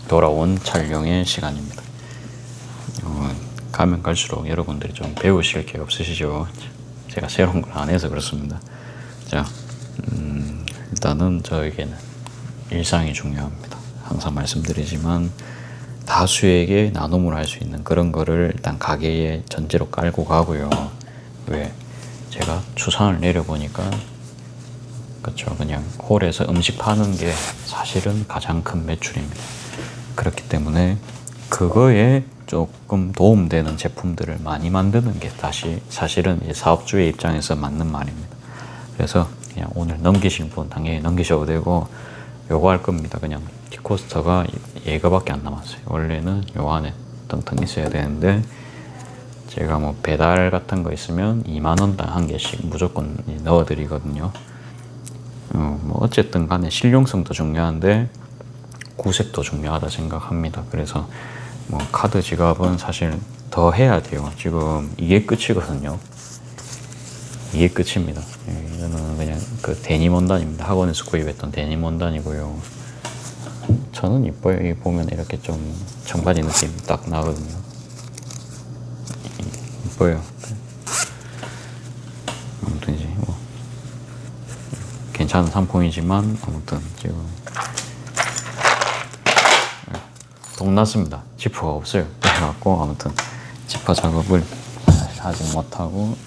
돌아온 촬영의 시간입니다. 가면 갈수록 여러분들이 좀 배우실 게 없으시죠? 제가 새로운 걸 안 해서 그렇습니다. 자, 일단은 저에게는 일상이 중요합니다. 항상 말씀드리지만 다수에게 나눔을 할 수 있는 그런 거를 일단 가게에 전제로 깔고 가고요. 왜? 제가 추산을 내려보니까 그렇죠. 그냥 홀에서 음식 파는 게 사실은 가장 큰 매출입니다. 그렇기 때문에 그거에 조금 도움되는 제품들을 많이 만드는 게 다시 사실은 이제 사업주의 입장에서 맞는 말입니다. 그래서 그냥 오늘 넘기실 분 당연히 넘기셔도 되고 요거 할 겁니다. 그냥 티코스터가 얘가밖에 안 남았어요. 원래는 요 안에 텅텅 있어야 되는데 제가 뭐 배달 같은 거 있으면 2만원당 한 개씩 무조건 넣어 드리거든요. 뭐 어쨌든 간에 실용성도 중요한데 구색도 중요하다 생각합니다. 그래서 뭐 카드 지갑은 사실 더 해야 돼요. 지금 이게 끝이거든요. 이게 끝입니다. 이거는 그냥 그 데님 원단입니다. 학원에서 구입했던 데님 원단이고요. 저는 이뻐요. 이 보면 이렇게 좀 청바지 느낌 딱 나거든요. 이뻐요. 아무튼 이제 뭐 괜찮은 상품이지만 아무튼 지금 돈 났습니다. 지퍼가 없어요. 그래갖고 아무튼 지퍼 작업을 아직 못하고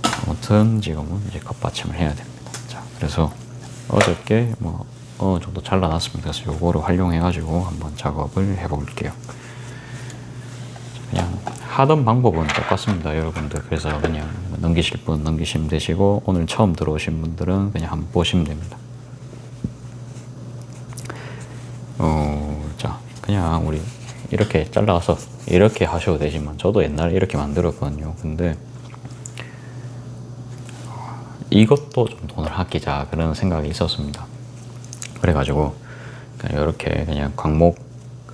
아무튼 지금은 이제 겉받침을 해야 됩니다. 자, 그래서 어저께 뭐 어느 정도 잘라놨습니다. 그래서 요거를 활용해가지고 한번 작업을 해볼게요. 그냥 하던 방법은 똑같습니다, 여러분들. 그래서 그냥 넘기실 분 넘기시면 되시고 오늘 처음 들어오신 분들은 그냥 한번 보시면 됩니다. 자, 그냥 우리 이렇게 잘라서 이렇게 하셔도 되지만 저도 옛날에 이렇게 만들었거든요. 근데 이것도 좀 돈을 아끼자 그런 생각이 있었습니다. 그래가지고 그냥 이렇게 그냥 광목을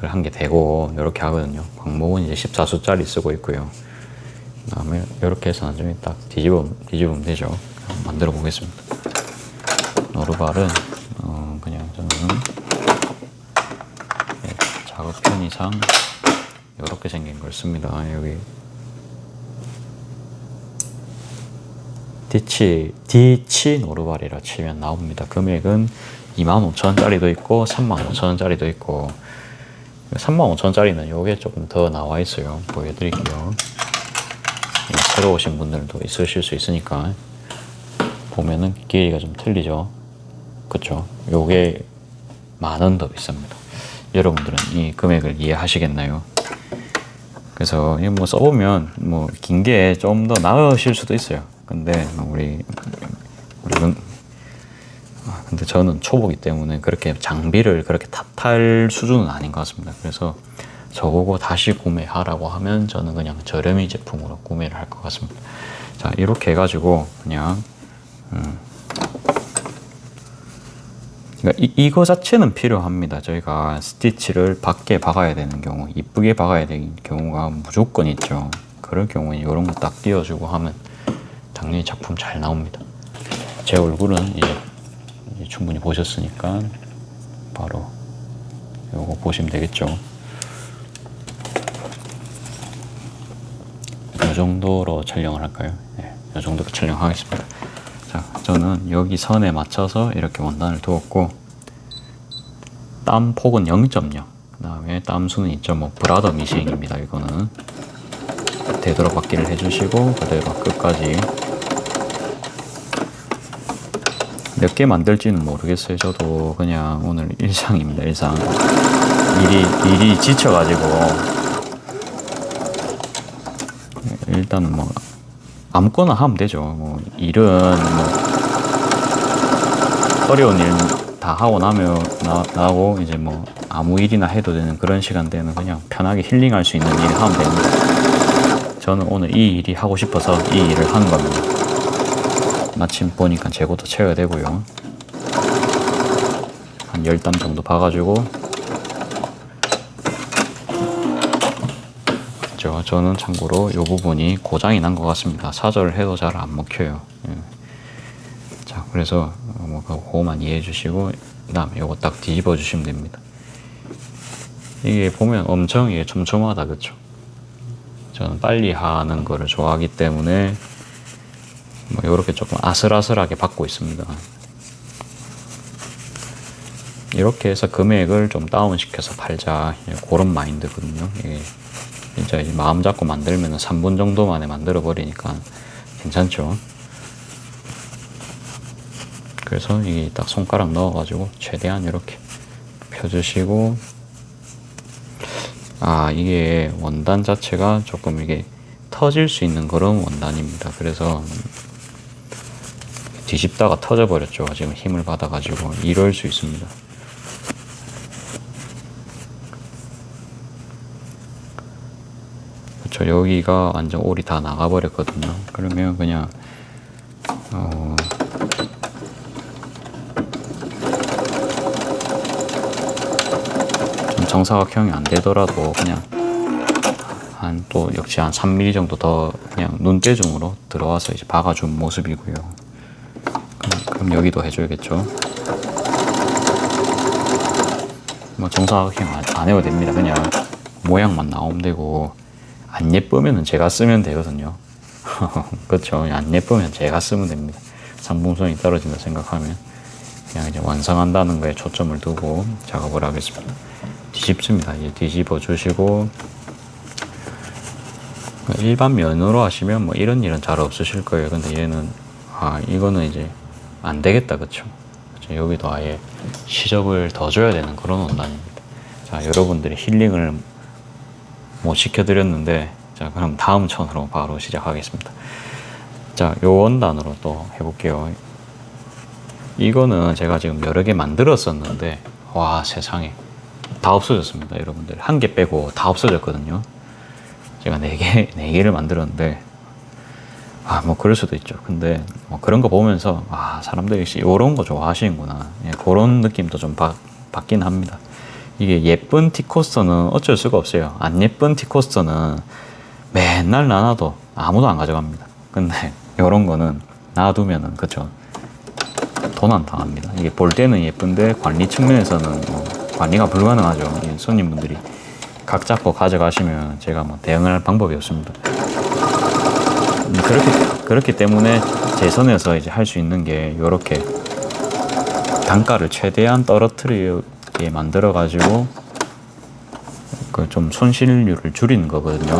한 개 대고 이렇게 하거든요. 광목은 이제 14수짜리 쓰고 있고요. 그 다음에 이렇게 해서 나중에 딱 뒤집으면 되죠. 만들어 보겠습니다. 노루발은 그냥 저는 작업 편의상 이렇게 생긴 걸 씁니다. 여기 디치 노루발이라 치면 나옵니다. 금액은 25,000원짜리도 있고 35,000원짜리도 있고 35,000원짜리는 요게 조금 더 나와 있어요. 보여드릴게요. 새로 오신 분들도 있으실 수 있으니까 보면은 길이가 좀 틀리죠. 그쵸? 요게 10,000원 더 비쌉니다. 여러분들은 이 금액을 이해하시겠나요? 그래서 이거 뭐 써보면 뭐 긴 게 좀 더 나으실 수도 있어요. 근데 근데 저는 초보기 때문에 그렇게 장비를 그렇게 탓할 수준은 아닌 것 같습니다. 그래서 저보고 다시 구매하라고 하면 저는 그냥 저렴이 제품으로 구매를 할 것 같습니다. 자, 이렇게 해가지고 그냥 그러니까 이거 자체는 필요합니다. 저희가 스티치를 밖에 박아야 되는 경우, 이쁘게 박아야 되는 경우가 무조건 있죠. 그럴 경우에 이런 거 딱 띄워주고 하면 당연히 작품 잘 나옵니다. 제 얼굴은 이제 충분히 보셨으니까 바로 요거 보시면 되겠죠. 이 정도로 촬영을 할까요? 네, 이 정도로 촬영하겠습니다. 자, 저는 여기 선에 맞춰서 이렇게 원단을 두었고 땀 폭은 0.0, 그 다음에 땀 수는 2.5, 브라더 미싱입니다. 이거는 되돌아받기를 해주시고 그대로 끝까지. 몇 개 만들지는 모르겠어요. 저도 그냥 오늘 일상입니다. 일상. 일이 지쳐가지고 일단은 뭐 아무거나 하면 되죠. 뭐 일은 뭐 어려운 일 다 하고 나고 이제 뭐 아무 일이나 해도 되는 그런 시간대는 그냥 편하게 힐링할 수 있는 일을 하면 됩니다. 저는 오늘 이 일이 하고 싶어서 이 일을 하는 겁니다. 마침 보니까 재고도 채워야 되고요. 한 10단 정도 봐가지고 그렇죠. 저는 참고로 이 부분이 고장이 난 것 같습니다. 사절을 해도 잘 안 먹혀요. 자, 그래서 뭐 그거만 이해해 주시고 그 다음에 이거 딱 뒤집어 주시면 됩니다. 이게 보면 엄청 이게 촘촘하다, 그쵸? 저는 빨리 하는 거를 좋아하기 때문에 뭐 이렇게 조금 아슬아슬하게 받고 있습니다. 이렇게 해서 금액을 좀 다운시켜서 팔자, 그런 마인드거든요. 이게 진짜 마음 잡고 만들면 3분 정도 만에 만들어 버리니까 괜찮죠. 그래서 이게 딱 손가락 넣어가지고 최대한 이렇게 펴주시고, 이게 원단 자체가 조금 이게 터질 수 있는 그런 원단입니다. 그래서 뒤집다가 터져 버렸죠. 지금 힘을 받아가지고 이럴 수 있습니다. 그렇죠. 여기가 완전 올이 다 나가 버렸거든요. 그러면 그냥 좀 정사각형이 안 되더라도 그냥 또 역시 한 3mm 정도 더 그냥 눈대중으로 들어와서 이제 박아준 모습이고요. 그럼 여기도 해줘야겠죠. 뭐 정사각형 안 해도 됩니다. 그냥 모양만 나오면 되고, 안 예쁘면 제가 쓰면 되거든요. 그렇죠. 안 예쁘면 제가 쓰면 됩니다. 상품성이 떨어진다 생각하면 그냥 이제 완성한다는 거에 초점을 두고 작업을 하겠습니다. 뒤집습니다. 이제 뒤집어 주시고, 일반 면으로 하시면 뭐 이런 일은 잘 없으실 거예요. 근데 얘는 이거는 이제 안 되겠다, 그쵸? 여기도 아예 시접을 더 줘야 되는 그런 원단입니다. 자, 여러분들이 힐링을 못 시켜드렸는데, 자, 그럼 다음 천으로 바로 시작하겠습니다. 자, 요 원단으로 또 해볼게요. 이거는 제가 지금 여러 개 만들었었는데, 와, 세상에 다 없어졌습니다. 여러분들 한 개 빼고 다 없어졌거든요. 제가 4개를 만들었는데, 뭐 그럴 수도 있죠. 근데 뭐 그런 거 보면서 사람들이 역시 이런 거 좋아하시는구나, 그런 느낌도 좀 받긴 합니다. 이게 예쁜 티코스터는 어쩔 수가 없어요. 안 예쁜 티코스터는 맨날 놔놔도 아무도 안 가져갑니다. 근데 이런 거는 놔두면은, 그쵸, 도난 당합니다. 이게 볼 때는 예쁜데 관리 측면에서는 관리가 불가능하죠. 손님분들이 각 잡고 가져가시면 제가 뭐 대응을 할 방법이 없습니다. 그렇기 때문에 제 선에서 이제 할 수 있는 게 이렇게 단가를 최대한 떨어뜨리게 만들어 가지고 그 좀 손실률을 줄이는 거거든요.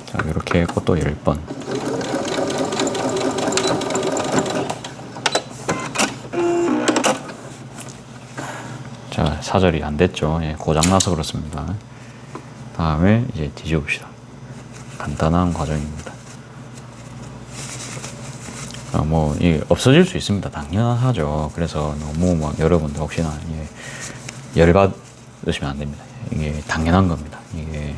자, 이렇게 했고 또 10번. 자, 사절이 안 됐죠. 고장나서 그렇습니다. 다음에 이제 뒤집읍시다. 간단한 과정입니다. 뭐 이게 없어질 수 있습니다. 당연하죠. 그래서 너무 막 여러분들 혹시나 열받으시면 안 됩니다. 이게 당연한 겁니다. 이게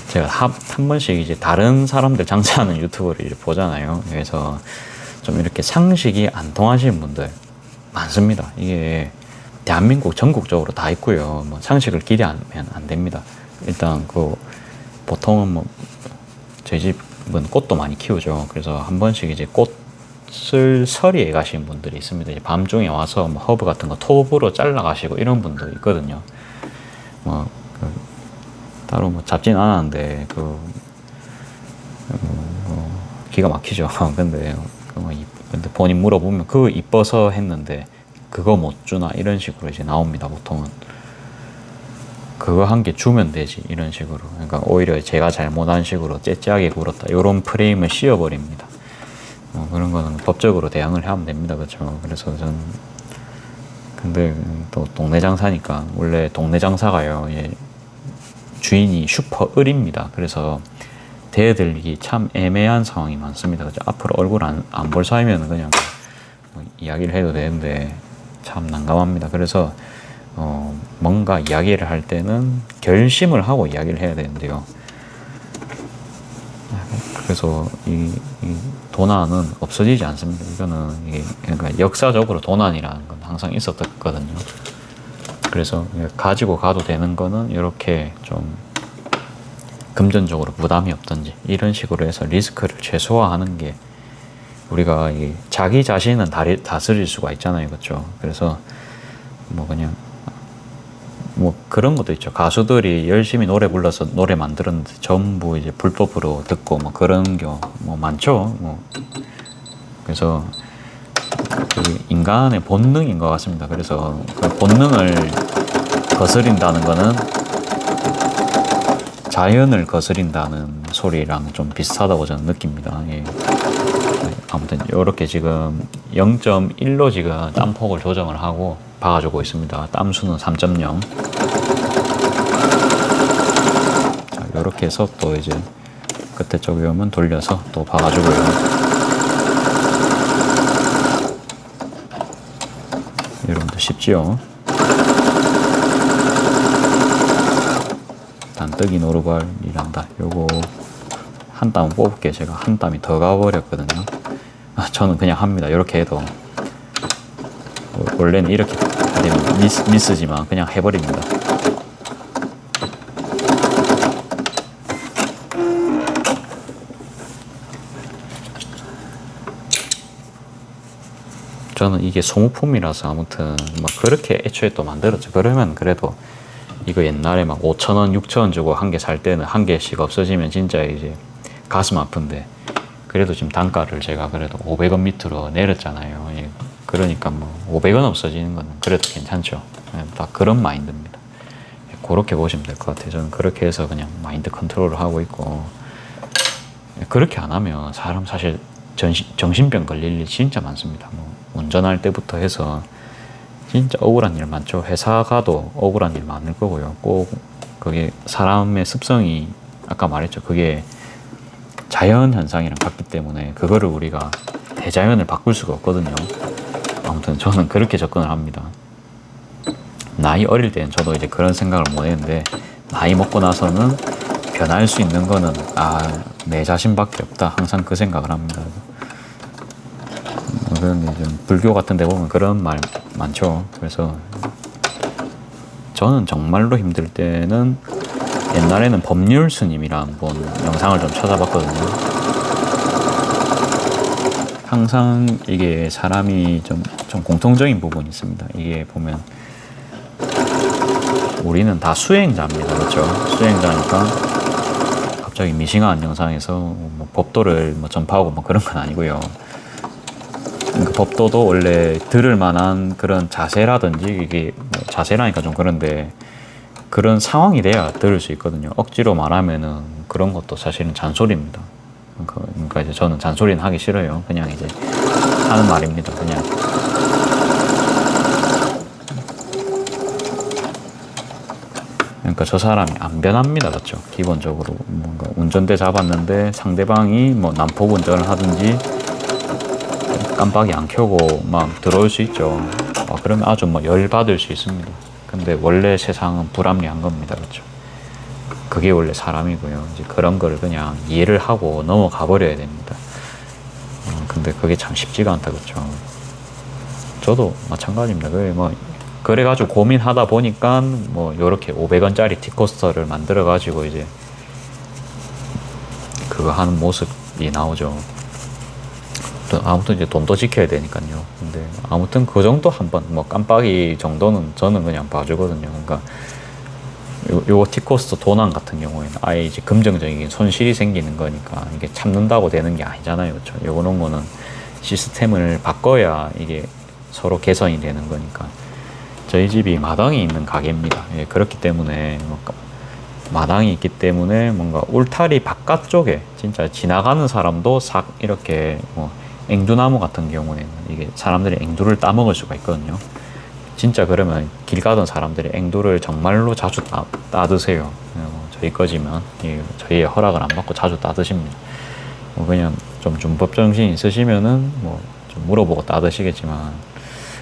제가 한 번씩 이제 다른 사람들 장사하는 유튜브를 이제 보잖아요. 그래서 좀 이렇게 상식이 안 통하시는 분들 많습니다. 이게 대한민국 전국적으로 다 있고요. 뭐 상식을 기대하면 안 됩니다. 일단 보통은 뭐 저희 집은 꽃도 많이 키우죠. 그래서 한 번씩 이제 꽃을 서리에 가시는 분들이 있습니다. 이제 밤중에 와서 뭐 허브 같은 거 톱으로 잘라 가시고 이런 분도 있거든요. 따로 뭐 잡진 않았는데 기가 막히죠. 근데 본인 물어보면 그거 이뻐서 했는데 그거 못 주나 이런 식으로 이제 나옵니다. 보통은 그거 한 개 주면 되지 이런 식으로. 그러니까 오히려 제가 잘못한 식으로 째째하게 굴었다 이런 프레임을 씌워버립니다. 그런 거는 법적으로 대항을 하면 됩니다. 그렇죠. 그래서 근데 또 동네 장사니까, 원래 동네 장사가요, 주인이 슈퍼 을입니다. 그래서 대들기 참 애매한 상황이 많습니다. 그죠? 앞으로 얼굴 안 볼 사이면 그냥 뭐 이야기를 해도 되는데 참 난감합니다. 그래서 뭔가 이야기를 할 때는 결심을 하고 이야기를 해야 되는데요. 그래서 이 도난은 없어지지 않습니다. 이거는 그러니까 역사적으로 도난이라는 건 항상 있었거든요. 그래서 가지고 가도 되는 거는 이렇게 좀 금전적으로 부담이 없든지 이런 식으로 해서 리스크를 최소화하는 게 우리가 자기 자신은 다스릴 수가 있잖아요, 그렇죠? 그래서 뭐 그냥 뭐 그런 것도 있죠. 가수들이 열심히 노래 불러서 노래 만들었는데 전부 이제 불법으로 듣고 뭐 그런 경우 뭐 많죠. 뭐 그래서 인간의 본능인 것 같습니다. 그래서 그 본능을 거스린다는 거는 자연을 거스린다는 소리랑 좀 비슷하다고 저는 느낍니다. 예. 아무튼 이렇게 지금 0.1로 지금 땀폭을 조정을 하고 박아주고 있습니다. 땀수는 3.0. 자, 이렇게 해서 또 이제 끝에 쪽 위험은 돌려서 또 박아주고요. 여러분들 쉽지요? 단뜨기 노루발이란다. 요거 한 땀 뽑을게. 제가 한 땀이 더 가버렸거든요. 저는 그냥 합니다. 이렇게 해도 원래는 이렇게 하면 미스지만 그냥 해버립니다. 저는 이게 소모품이라서 아무튼 막 그렇게 애초에 또 만들었죠. 그러면 그래도 이거 옛날에 막 5,000원, 6,000원 주고 한 개 살 때는 한 개씩 없어지면 진짜 이제 가슴 아픈데 그래도 지금 단가를 제가 그래도 500원 밑으로 내렸잖아요. 예. 그러니까 뭐 500원 없어지는 거는 그래도 괜찮죠. 예, 다 그런 마인드입니다. 예, 그렇게 보시면 될 것 같아요. 저는 그렇게 해서 그냥 마인드 컨트롤을 하고 있고 예, 그렇게 안 하면 사람 사실 정신병 걸릴 일 진짜 많습니다. 뭐 운전할 때부터 해서 진짜 억울한 일 많죠. 회사 가도 억울한 일 많을 거고요. 꼭 그게 사람의 습성이 아까 말했죠. 그게 자연 현상이랑 같기 때문에 그거를 우리가 대자연을 바꿀 수가 없거든요. 아무튼 저는 그렇게 접근을 합니다. 나이 어릴 때는 저도 이제 그런 생각을 못 했는데 나이 먹고 나서는 변할 수 있는 거는 내 자신밖에 없다. 항상 그 생각을 합니다. 그런 게 좀 불교 같은 데 보면 그런 말 많죠. 그래서 저는 정말로 힘들 때는 옛날에는 법률 스님이랑 본 영상을 좀 찾아봤거든요. 항상 이게 사람이 좀 공통적인 부분이 있습니다. 이게 보면 우리는 다 수행자입니다. 그렇죠? 수행자니까 갑자기 미싱한 영상에서 뭐 법도를 뭐 전파하고 뭐 그런 건 아니고요. 그러니까 법도도 원래 들을 만한 그런 자세라든지 이게 뭐 자세라니까 좀 그런데 그런 상황이 돼야 들을 수 있거든요. 억지로 말하면은 그런 것도 사실은 잔소리입니다. 그러니까 이제 저는 잔소리는 하기 싫어요. 그냥 이제 하는 말입니다. 그냥. 그러니까 저 사람이 안 변합니다. 그렇죠? 기본적으로 뭔가 운전대 잡았는데 상대방이 뭐 난폭 운전을 하든지 깜빡이 안 켜고 막 들어올 수 있죠. 그러면 아주 뭐 열받을 수 있습니다. 근데 원래 세상은 불합리한 겁니다. 그렇죠? 그게 원래 사람이고요. 이제 그런 걸 그냥 이해를 하고 넘어가 버려야 됩니다. 근데 그게 참 쉽지가 않다. 그렇죠? 저도 마찬가지입니다. 그래가지고 고민하다 보니까 뭐 요렇게 500원짜리 티코스터를 만들어 가지고 이제 그거 하는 모습이 나오죠. 아무튼 이제 돈도 지켜야 되니까요. 근데 아무튼 그 정도 한번 뭐 깜빡이 정도는 저는 그냥 봐주거든요. 그러니까 요 티코스터 도난 같은 경우에는 아예 이제 금전적인 손실이 생기는 거니까 이게 참는다고 되는 게 아니잖아요. 그렇죠? 요런 거는 시스템을 바꿔야 이게 서로 개선이 되는 거니까. 저희 집이 마당에 있는 가게입니다. 예, 그렇기 때문에 마당이 있기 때문에 뭔가 울타리 바깥쪽에 진짜 지나가는 사람도 싹 이렇게 뭐 앵두나무 같은 경우에는 이게 사람들이 앵두를 따먹을 수가 있거든요. 진짜 그러면 길 가던 사람들이 앵두를 정말로 자주 따드세요. 저희 거지만 저희의 허락을 안 받고 자주 따드십니다. 그냥 좀 준법정신 있으시면은 뭐 좀 물어보고 따드시겠지만,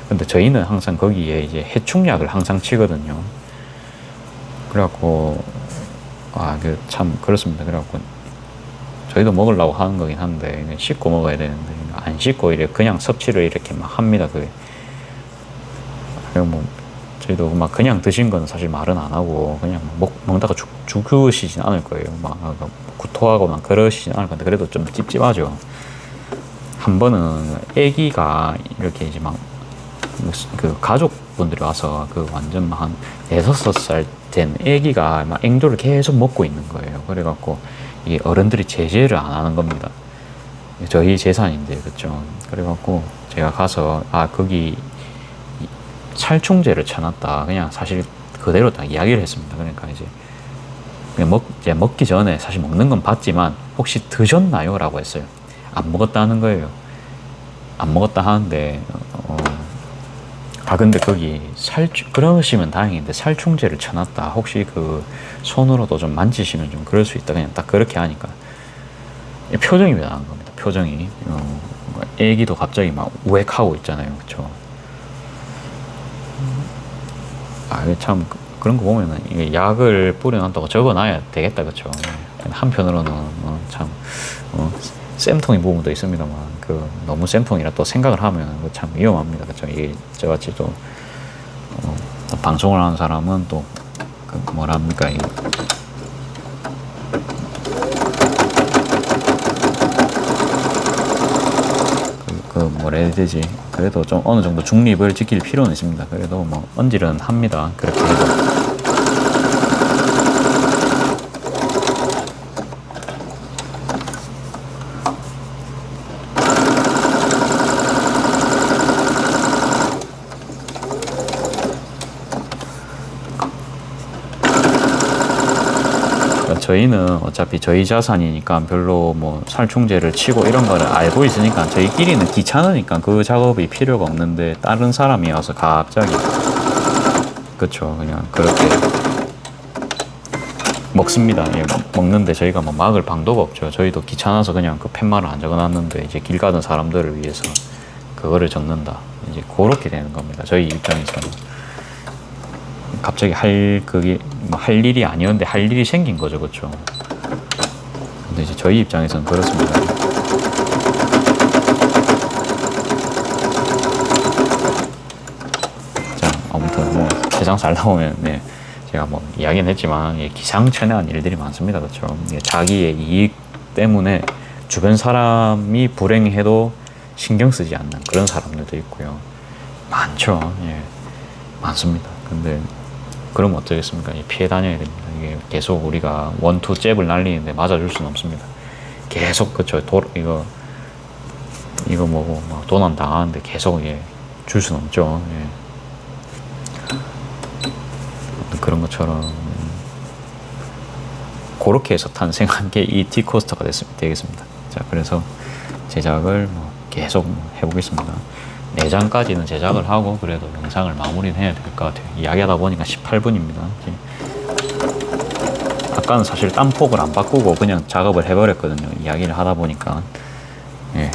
근데 저희는 항상 거기에 이제 해충약을 항상 치거든요. 그래갖고 참 그렇습니다. 그래갖고 저희도 먹으려고 하는 거긴 한데 씻고 먹어야 되는데 안 씻고 그냥 섭취를 이렇게 막 합니다. 그게. 그리고 뭐 저희도 막 그냥 드신 거는 사실 말은 안 하고 그냥 먹다가 죽으시진 않을 거예요. 막 구토하고 막 그러시진 않을 건데 그래도 좀 찝찝하죠. 한 번은 아기가 이렇게 이제 막 그 가족분들이 와서 그 완전 한 6~5살 된 아기가 막 앵도를 계속 먹고 있는 거예요. 그래갖고 이게 어른들이 제재를 안 하는 겁니다. 저희 재산인데, 그쵸? 그래갖고 제가 가서 거기 살충제를 쳐놨다. 그냥 사실 그대로 딱 이야기를 했습니다. 그러니까 이제 그냥 이제 먹기 전에 사실 먹는 건 봤지만 혹시 드셨나요? 라고 했어요. 안 먹었다는 거예요. 안 먹었다 하는데 근데 거기 그러시면 다행인데 살충제를 쳐놨다. 혹시 그 손으로도 좀 만지시면 좀 그럴 수 있다. 그냥 딱 그렇게 하니까 표정이 왜 나온 겁니다. 표정이 애기도 갑자기 막 우액하고 있잖아요. 그쵸? 참 그런 거 보면은 이게 약을 뿌려놨다고 적어놔야 되겠다. 그쵸? 한편으로는 참 쌤통인 부분도 있습니다만 너무 쌤통이라 또 생각을 하면 참 위험합니다. 그쵸? 이게 저같이 또 방송을 하는 사람은 또 뭐랍니까 뭐라 해야 되지? 그래도 좀 어느 정도 중립을 지킬 필요는 있습니다. 그래도 뭐 언질은 합니다. 그렇게 해도. 저희는 어차피 저희 자산이니까 별로 뭐 살충제를 치고 이런 거를 알고 있으니까 저희끼리는 귀찮으니까 그 작업이 필요가 없는데 다른 사람이 와서 갑자기 그쵸 그냥 그렇게 먹습니다. 예, 먹는데 저희가 뭐 막을 방도가 없죠. 저희도 귀찮아서 그냥 그 팻말을 안 적어놨는데 이제 길 가던 사람들을 위해서 그거를 적는다. 이제 그렇게 되는 겁니다. 저희 입장에서는. 갑자기 그게 뭐 할 일이 아니었는데 할 일이 생긴 거죠, 그렇죠? 근데 이제 저희 입장에서는 그렇습니다. 자, 아무튼 뭐 세상 살다 보면 제가 뭐 이야기는 했지만 기상천외한 일들이 많습니다, 그렇죠? 자기의 이익 때문에 주변 사람이 불행해도 신경 쓰지 않는 그런 사람들도 있고요. 많죠, 많습니다. 근데 그러면 어쩌겠습니까? 피해 다녀야 됩니다. 이게 계속 우리가 원투 잽을 날리는데 맞아줄 수는 없습니다. 계속 그쵸 이거 뭐고 막 도난 당하는데 계속 줄 수는 없죠. 그런 것처럼 그렇게 해서 탄생한 게 이 T코스터가 되겠습니다. 자, 그래서 제작을 계속 해보겠습니다. 내장까지는 제작을 하고 그래도 영상을 마무리는 해야 될 것 같아요. 이야기하다 보니까 18분입니다. 아까는 사실 땀폭을 안 바꾸고 그냥 작업을 해버렸거든요. 이야기를 하다 보니까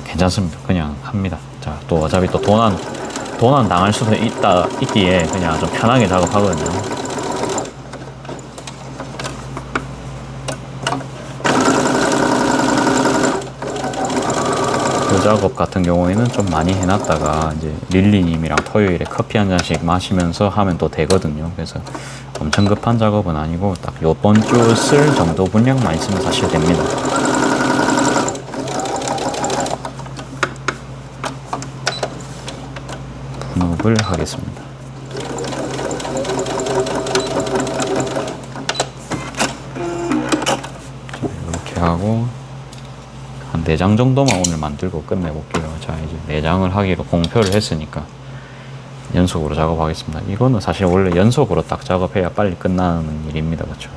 괜찮습니다. 그냥 합니다. 자, 또 어차피 또 도난 당할 수도 있기에 그냥 좀 편하게 작업하거든요. 그 작업 같은 경우에는 좀 많이 해놨다가 이제 릴리님이랑 토요일에 커피 한 잔씩 마시면서 하면 또 되거든요. 그래서 엄청 급한 작업은 아니고 딱 요번 주 쓸 정도 분량만 있으면 사실 됩니다. 분업을 하겠습니다. 이렇게 하고 한 4장 정도만 오늘 만들고 끝내볼게요. 자, 이제 4장을 하기로 공표를 했으니까 연속으로 작업하겠습니다. 이거는 사실 원래 연속으로 딱 작업해야 빨리 끝나는 일입니다. 그렇죠?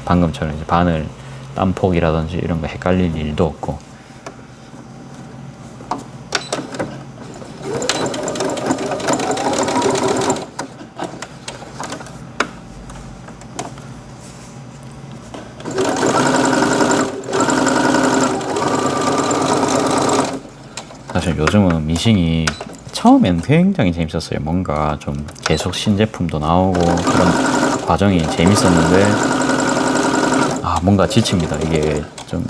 방금처럼 이제 바늘 땀폭이라든지 이런 거 헷갈릴 일도 없고. 사실 요즘은 미싱이 처음엔 굉장히 재밌었어요. 뭔가 좀 계속 신제품도 나오고 그런 과정이 재밌었는데 뭔가 지칩니다. 이게 좀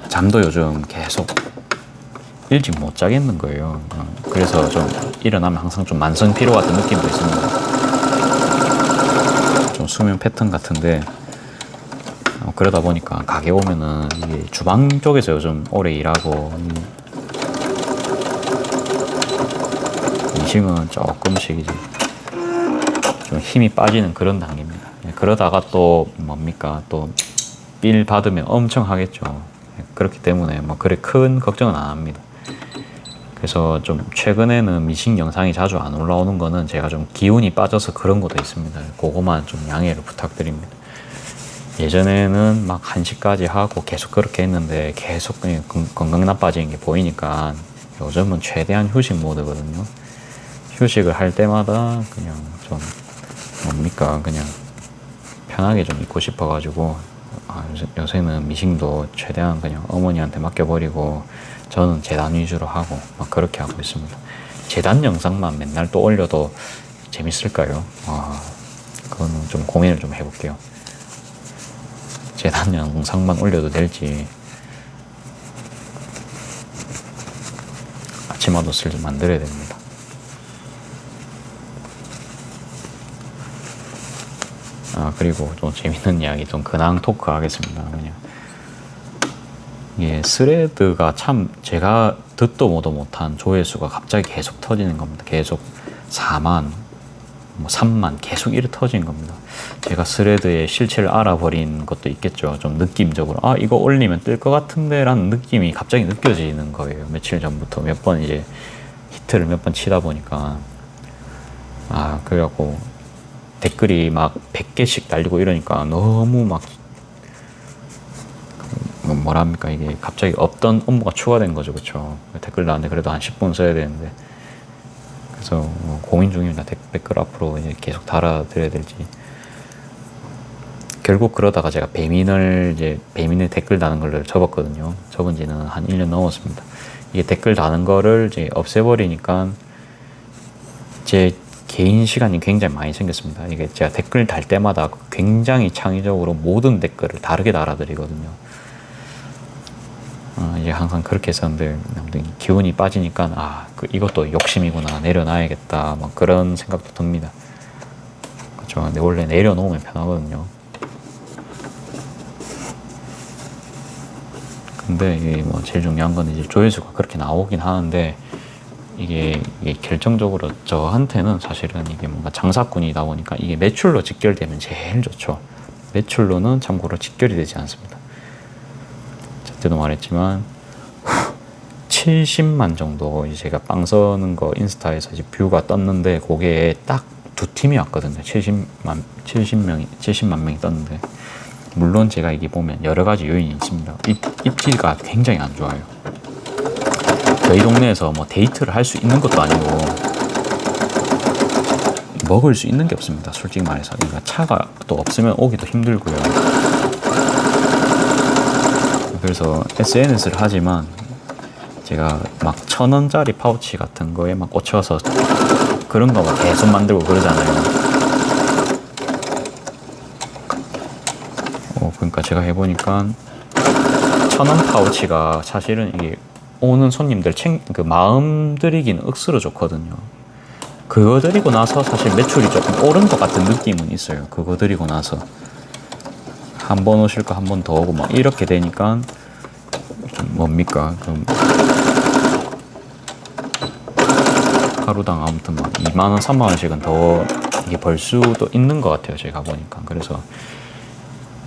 잠도 요즘 계속 일찍 못 자겠는 거예요. 그래서 좀 일어나면 항상 좀 만성 피로 같은 느낌도 있습니다. 좀 수면 패턴 같은데 그러다 보니까 가게 오면은 이게 주방 쪽에서 요즘 오래 일하고 미싱은 조금씩 이제 좀 힘이 빠지는 그런 단계입니다. 그러다가 또 뭡니까 또 빌 받으면 엄청 하겠죠. 그렇기 때문에 뭐 그래 큰 걱정은 안 합니다. 그래서 좀 최근에는 미싱 영상이 자주 안 올라오는 거는 제가 좀 기운이 빠져서 그런 것도 있습니다. 그거만 좀 양해를 부탁드립니다. 예전에는 막 1시까지 하고 계속 그렇게 했는데 계속 그냥 건강 나빠지는 게 보이니까 요즘은 최대한 휴식 모드거든요. 휴식을 할 때마다 그냥 좀 뭡니까 그냥 편하게 좀 있고 싶어가지고 요새는 미싱도 최대한 그냥 어머니한테 맡겨버리고 저는 재단 위주로 하고 막 그렇게 하고 있습니다. 재단 영상만 맨날 또 올려도 재밌을까요? 그거는 좀 고민을 좀 해볼게요. 재단 영상만 올려도 될지 아침마도스를 좀 만들어야 됩니다. 그리고 좀 재밌는 이야기 좀 근황 토크 하겠습니다. 그냥 이게 스레드가 참 제가 듣도 보도 못한 조회수가 갑자기 계속 터지는 겁니다. 계속 4만, 뭐 3만 계속 이렇게 터지는 겁니다. 제가 스레드의 실체를 알아버린 것도 있겠죠. 좀 느낌적으로 이거 올리면 뜰 것 같은데 라는 느낌이 갑자기 느껴지는 거예요. 며칠 전부터 몇 번 이제 히트를 몇 번 치다 보니까 그래갖고 댓글이 막 100개씩 달리고 이러니까 너무 막 뭐랍니까 이게 갑자기 없던 업무가 추가된 거죠. 그쵸? 댓글 나왔는데 그래도 한 10분 써야 되는데 그래서 고민 중입니다. 댓글 앞으로 이제 계속 달아드려야 될지. 결국 그러다가 제가 배민의 댓글 다는 걸 접었거든요. 접은 지는 한 1년 넘었습니다. 이게 댓글 다는 거를 이제 없애버리니까 제 개인 시간이 굉장히 많이 생겼습니다. 이게 제가 댓글 달 때마다 굉장히 창의적으로 모든 댓글을 다르게 달아드리거든요. 이제 항상 그렇게 했었는데 기운이 빠지니까 이것도 욕심이구나, 내려놔야겠다 막 그런 생각도 듭니다. 그렇죠. 근데 원래 내려놓으면 편하거든요. 근데 이게 뭐 제일 중요한 건 이제 조회수가 그렇게 나오긴 하는데 이게 결정적으로 저한테는 사실은 이게 뭔가 장사꾼이다 보니까 이게 매출로 직결되면 제일 좋죠. 매출로는 참고로 직결이 되지 않습니다. 그때도 말했지만 70만 정도 이제 제가 빵 써는 거 인스타에서 이제 뷰가 떴는데 그게 딱 2팀이 왔거든요. 70만 명이 떴는데 물론 제가 이게 보면 여러 가지 요인이 있습니다. 입지가 굉장히 안 좋아요. 저희 동네에서 뭐 데이트를 할 수 있는 것도 아니고 먹을 수 있는 게 없습니다. 솔직히 말해서. 그러니까 차가 또 없으면 오기도 힘들고요. 그래서 SNS를 하지만 제가 막 1,000원짜리 파우치 같은 거에 막 꽂혀서 그런 거 막 계속 만들고 그러잖아요. 그러니까 제가 해보니까 1,000원 파우치가 사실은 이게 오는 손님들 마음 들이기는 억수로 좋거든요. 그거 드리고 나서 사실 매출이 조금 오른 것 같은 느낌은 있어요. 그거 드리고 나서 한 번 오실 거 한 번 더 오고 막 이렇게 되니까 좀 뭡니까 하루당 아무튼 막 2만 원, 3만 원씩은 더 이게 벌 수도 있는 것 같아요. 제가 보니까. 그래서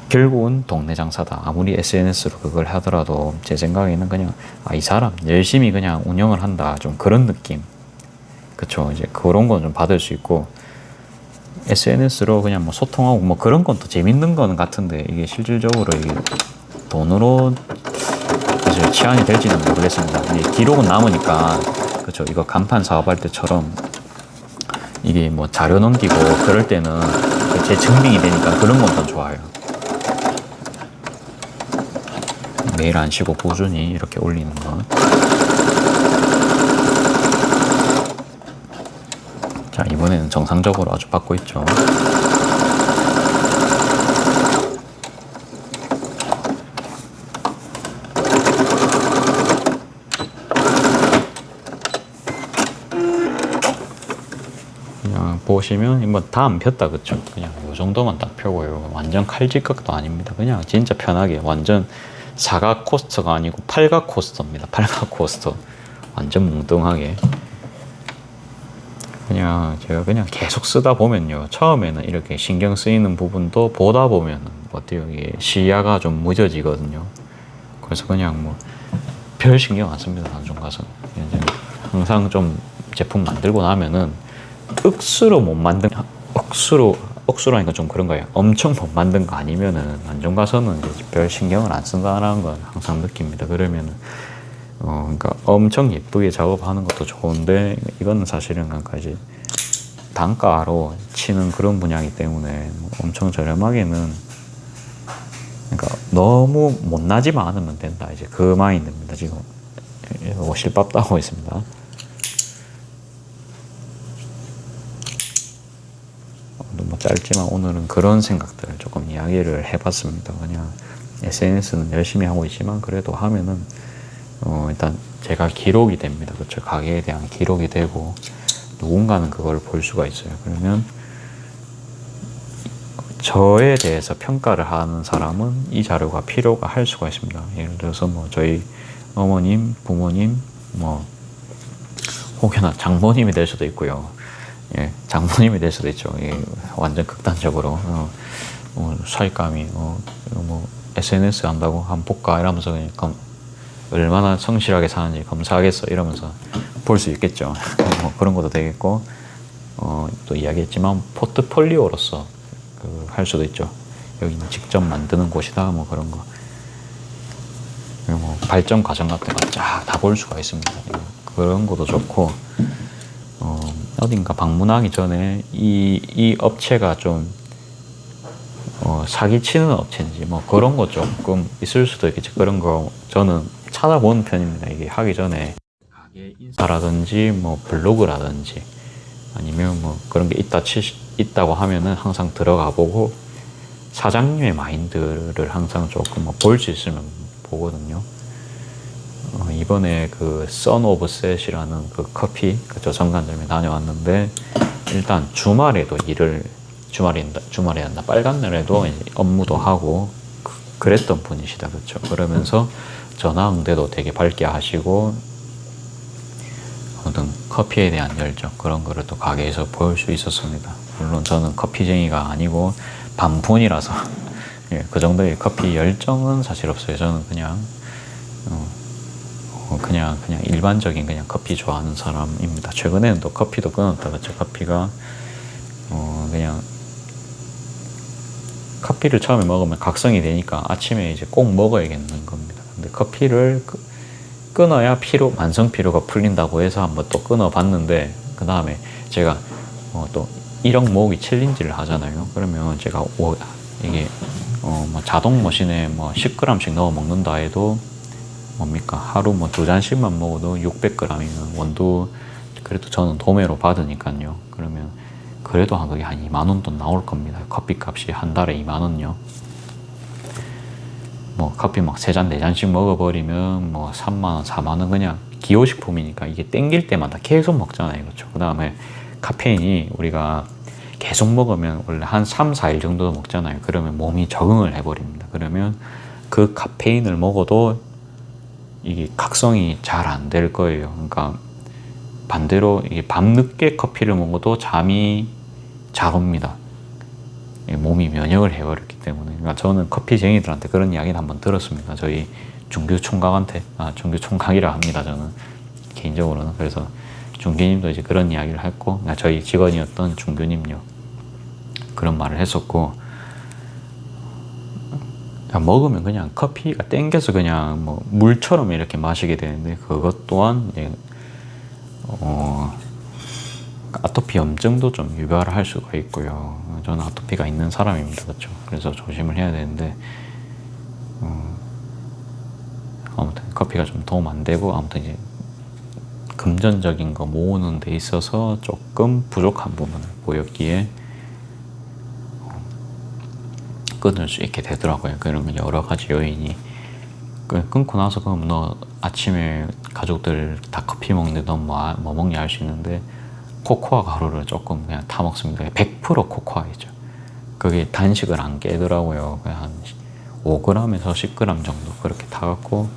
결국은 동네 장사다. 아무리 SNS로 그걸 하더라도 제 생각에는 그냥 이 사람 열심히 그냥 운영을 한다. 좀 그런 느낌. 그쵸. 이제 그런 건 좀 받을 수 있고 SNS로 그냥 뭐 소통하고 뭐 그런 건 또 재밌는 거는 같은데 이게 실질적으로 이게 돈으로 이제 치안이 될지는 모르겠습니다. 이게 기록은 남으니까 그쵸. 이거 간판 사업할 때처럼 이게 뭐 자료 넘기고 그럴 때는 제 증빙이 되니까 그런 건 더 좋아요. 매일 안 쉬고 꾸준히 이렇게 올리는 거. 자, 이번에는 정상적으로 아주 받고 있죠. 그냥 펴보시면 뭐 다 안 폈다 그쵸? 그냥 요 정도만 딱 펴고요. 완전 칼질각도 아닙니다. 그냥 진짜 편하게 완전 사각 코스터가 아니고 팔각 코스터입니다. 팔각 코스터 완전 뭉뚱하게 그냥 제가 그냥 계속 쓰다 보면요. 처음에는 이렇게 신경 쓰이는 부분도 보다 보면 어때요? 이게 시야가 좀 무뎌지거든요. 그래서 그냥 뭐 별 신경 안 씁니다. 단종 가서 항상 좀 제품 만들고 나면은 억수로 못 만든 억수라니까 좀 그런 거예요. 엄청 못 만든 거 아니면은 단종 가서는 이제 별 신경을 안 쓴다라는 건 항상 느낍니다. 그러면은 그러니까 엄청 예쁘게 작업하는 것도 좋은데 이거는 사실은 그러니까 이제 단가로 치는 그런 분야이기 때문에 뭐 엄청 저렴하게는 그러니까 너무 못나지만 않으면 된다. 이제 그 마인드입니다. 지금 실밥 따고 있습니다. 너무 짧지만 오늘은 그런 생각들을 조금 이야기를 해봤습니다. 그냥 SNS는 열심히 하고 있지만 그래도 하면은 일단 제가 기록이 됩니다. 그렇죠? 가게에 대한 기록이 되고 누군가는 그걸 볼 수가 있어요. 그러면 저에 대해서 평가를 하는 사람은 이 자료가 필요가 할 수가 있습니다. 예를 들어서 뭐 저희 어머님, 부모님, 뭐 혹여나 장모님이 될 수도 있고요. 예, 장모님이 될 수도 있죠. 예, 완전 극단적으로 살 감이 뭐 SNS 한다고 한번 볼까 이러면서 그냥 얼마나 성실하게 사는지 검사하겠어 이러면서 볼 수 있겠죠. 뭐 그런 것도 되겠고 또 이야기했지만 포트폴리오로서 할 수도 있죠. 여기는 직접 만드는 곳이다 뭐 그런 거. 그리고 뭐 발전 과정 같은 거 쫙 다 볼 수가 있습니다. 그런 것도 좋고 어딘가 방문하기 전에 이 업체가 좀 사기치는 업체인지 뭐 그런 거 조금 있을 수도 있겠지. 그런 거 저는 찾아보는 편입니다. 이게 하기 전에 가게 인사라든지 뭐 블로그라든지 아니면 뭐 그런 게 있다고 하면은 항상 들어가 보고 사장님의 마인드를 항상 조금 볼 수 있으면 보거든요. 이번에 그 선 오브 셋이라는 그 커피 그저 정관점에 다녀왔는데 일단 주말에도 주말에 한다 빨간 날에도 업무도 하고 그랬던 분이시다 그렇죠. 그러면서 전화 응대도 되게 밝게 하시고 어떤 커피에 대한 열정 그런 거를 또 가게에서 볼 수 있었습니다. 물론 저는 커피쟁이가 아니고 반푼이라서 예, 그 정도의 커피 열정은 사실 없어요. 저는 그냥 일반적인 그냥 커피 좋아하는 사람입니다. 최근에는 또 커피도 끊었다 그렇죠. 커피가 그냥 커피를 처음에 먹으면 각성이 되니까 아침에 이제 꼭 먹어야겠는 겁니다. 근데 커피를 끊어야 만성 피로가 풀린다고 해서 한번 또 끊어봤는데 그 다음에 제가 또 1억 모으기 챌린지를 하잖아요. 그러면 제가 이게 뭐 자동 머신에 뭐 10g씩 넣어 먹는다 해도 뭡니까 하루 뭐 2잔씩만 먹어도 600g이면 원두 그래도 저는 도매로 받으니까요. 그러면 그래도 그게 한 2만 원 돈 나올 겁니다. 커피 값이 한 달에 2만 원요. 뭐 커피 막 3잔 4잔씩 먹어버리면 뭐 3만 원 4만 원 그냥 기호식품이니까 이게 땡길 때마다 계속 먹잖아요. 그렇죠. 그 다음에 카페인이 우리가 계속 먹으면 원래 한 3, 4일 정도 먹잖아요. 그러면 몸이 적응을 해버립니다. 그러면 그 카페인을 먹어도 이게 각성이 잘 안 될 거예요. 그러니까 반대로 이게 밤늦게 커피를 먹어도 잠이 잘 옵니다. 몸이 면역을 해버렸기 때문에. 그러니까 저는 커피쟁이들한테 그런 이야기를 한번 들었습니다. 저희 중규 총각한테 중규 총각이라 합니다. 저는 개인적으로는. 그래서 중규님도 이제 그런 이야기를 했고, 그러니까 저희 직원이었던 중규님요 그런 말을 했었고, 먹으면 그냥 커피가 땡겨서 그냥 뭐 물처럼 이렇게 마시게 되는데 그것 또한 아토피 염증도 좀 유발할 수가 있고요. 저는 아토피가 있는 사람입니다. 그렇죠. 그래서 조심을 해야 되는데 아무튼 커피가 좀 도움 안 되고 아무튼 이제 금전적인 거 모으는 데 있어서 조금 부족한 부분을 보였기에 끊을 수 있게 되더라고요. 그런 여러 가지 요인이 끊고 나서 그럼 너 아침에 가족들 다 커피 먹는데 너 뭐 먹냐 할 수 있는데 코코아 가루를 조금 그냥 타 먹습니다. 100% 코코아이죠. 그게 단식을 안 깨더라고요. 그냥 한 5g에서 10g 정도 그렇게 타갖고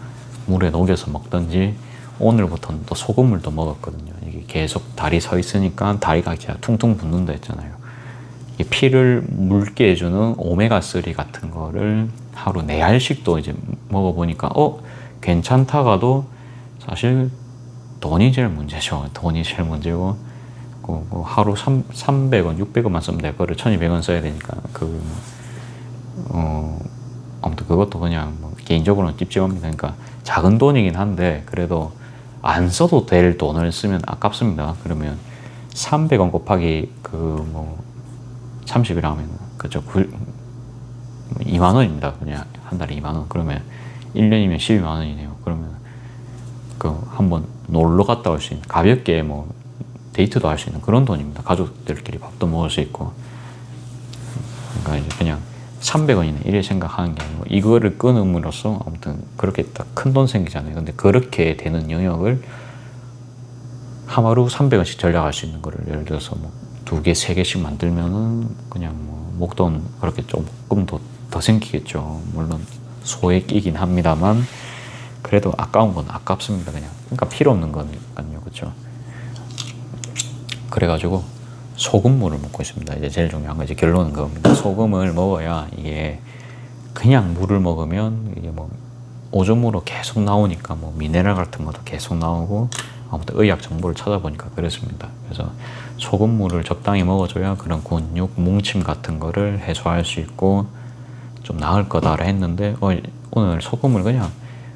물에 녹여서 먹든지, 오늘부터는 또 소금물도 먹었거든요. 이게 계속 다리 서 있으니까 다리가 그냥 퉁퉁 붓는다 했잖아요. 이 피를 묽게 해주는 오메가3 같은 거를 하루 4알씩도 이제 먹어보니까 괜찮다가도 사실 돈이 제일 문제죠. 돈이 제일 문제고, 하루 300원, 600원만 쓰면 될 거를 1200원 써야 되니까, 아무튼 그것도 그냥 뭐 개인적으로는 찝찝합니다. 그러니까 작은 돈이긴 한데, 그래도 안 써도 될 돈을 쓰면 아깝습니다. 그러면 300원 곱하기 30이라면, 그죠? 2만 원입니다. 그냥 한 달에 2만 원. 그러면 1년이면 12만 원이네요. 그러면 한번 놀러 갔다 올 수 있는, 가볍게 뭐 데이트도 할 수 있는 그런 돈입니다. 가족들끼리 밥도 먹을 수 있고. 그러니까 이제 그냥 300원이네 이래 생각하는 게 아니고, 이거를 끊음으로써 아무튼 그렇게 딱 큰 돈 생기잖아요. 근데 그렇게 되는 영역을 하루 300원씩 절약할 수 있는 거를, 예를 들어서 뭐 2개, 3개씩 만들면은 그냥 뭐 목돈 그렇게 조금 더 생기겠죠. 물론 소액이긴 합니다만, 그래도 아까운 건 아깝습니다. 그냥. 그러니까 필요 없는 거니까요. 그렇죠? 그래가지고 소금물을 먹고 있습니다. 이제 제일 중요한 거, 이제 결론은 그겁니다. 소금을 먹어야, 이게 그냥 물을 먹으면 이게 뭐 오줌으로 계속 나오니까 뭐 미네랄 같은 것도 계속 나오고, 아무튼 의학 정보를 찾아보니까 그렇습니다. 그래서 소금물을 적당히 먹어줘야 그런 근육 뭉침 같은 거를 해소할 수 있고 좀 나을 거다라 했는데, 오늘 소금을 그냥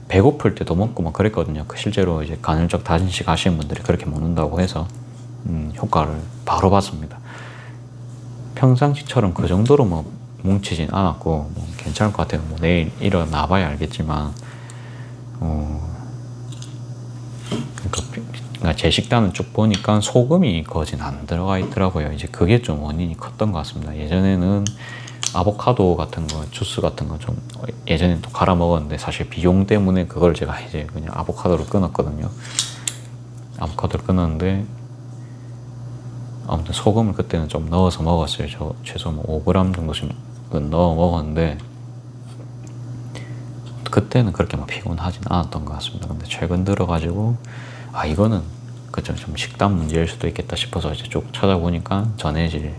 배고플 때도 먹고 막 그랬거든요. 실제로 이제 간헐적 단식 하시는 분들이 그렇게 먹는다고 해서 효과를 바로 봤습니다. 평상시처럼 그 정도로 뭐 뭉치진 않았고 뭐 괜찮을 것 같아요. 뭐 내일 일어나 봐야 알겠지만, 그러니까 제 식단을 쭉 보니까 소금이 거진 안 들어가 있더라고요. 이제 그게 좀 원인이 컸던 것 같습니다. 예전에는 아보카도 같은 거, 주스 같은 거 좀 예전엔 또 갈아 먹었는데, 사실 비용 때문에 그걸 제가 이제 그냥 아보카도를 끊었거든요. 아보카도를 끊었는데, 아무튼 소금을 그때는 좀 넣어서 먹었어요. 최소 뭐 5g 정도씩 넣어 먹었는데, 그때는 그렇게 막 피곤하진 않았던 것 같습니다. 근데 최근 들어가지고, 이거는 그죠, 좀 식단 문제일 수도 있겠다 싶어서 이제 쭉 찾아보니까 전해질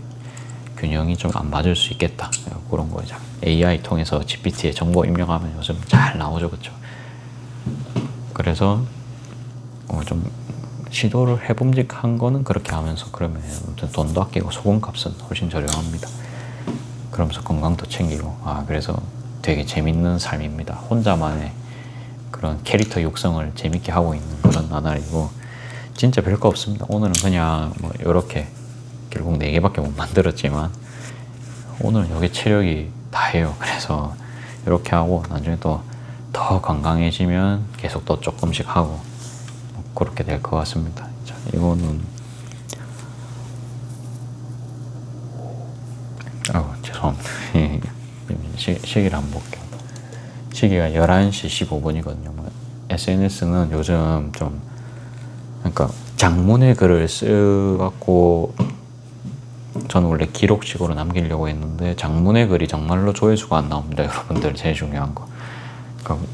균형이 좀 안 맞을 수 있겠다. 그런 거 이제 AI 통해서 GPT에 정보 입력하면 요즘 잘 나오죠, 그렇죠? 그래서 좀 시도를 해봄직한 거는 그렇게 하면서, 그러면 아무튼 돈도 아끼고 소금값은 훨씬 저렴합니다. 그러면서 건강도 챙기고, 그래서 되게 재밌는 삶입니다. 혼자만의 그런 캐릭터 육성을 재밌게 하고 있는 그런 나날이고, 진짜 별거 없습니다. 오늘은 그냥 뭐 이렇게 결국 4개밖에 못 만들었지만, 오늘은 여기 체력이 다예요. 그래서 이렇게 하고 나중에 또 더 건강해지면 계속 또 조금씩 하고 그렇게 될 것 같습니다. 자, 이거는 죄송합니다. 시기를 한번 볼게요. 시기가 11시 15분이거든요. SNS는 요즘 좀, 그러니까 장문의 글을 써갖고, 저는 원래 기록식으로 남기려고 했는데 장문의 글이 정말로 조회수가 안 나옵니다. 여러분들, 제일 중요한 거. 그러니까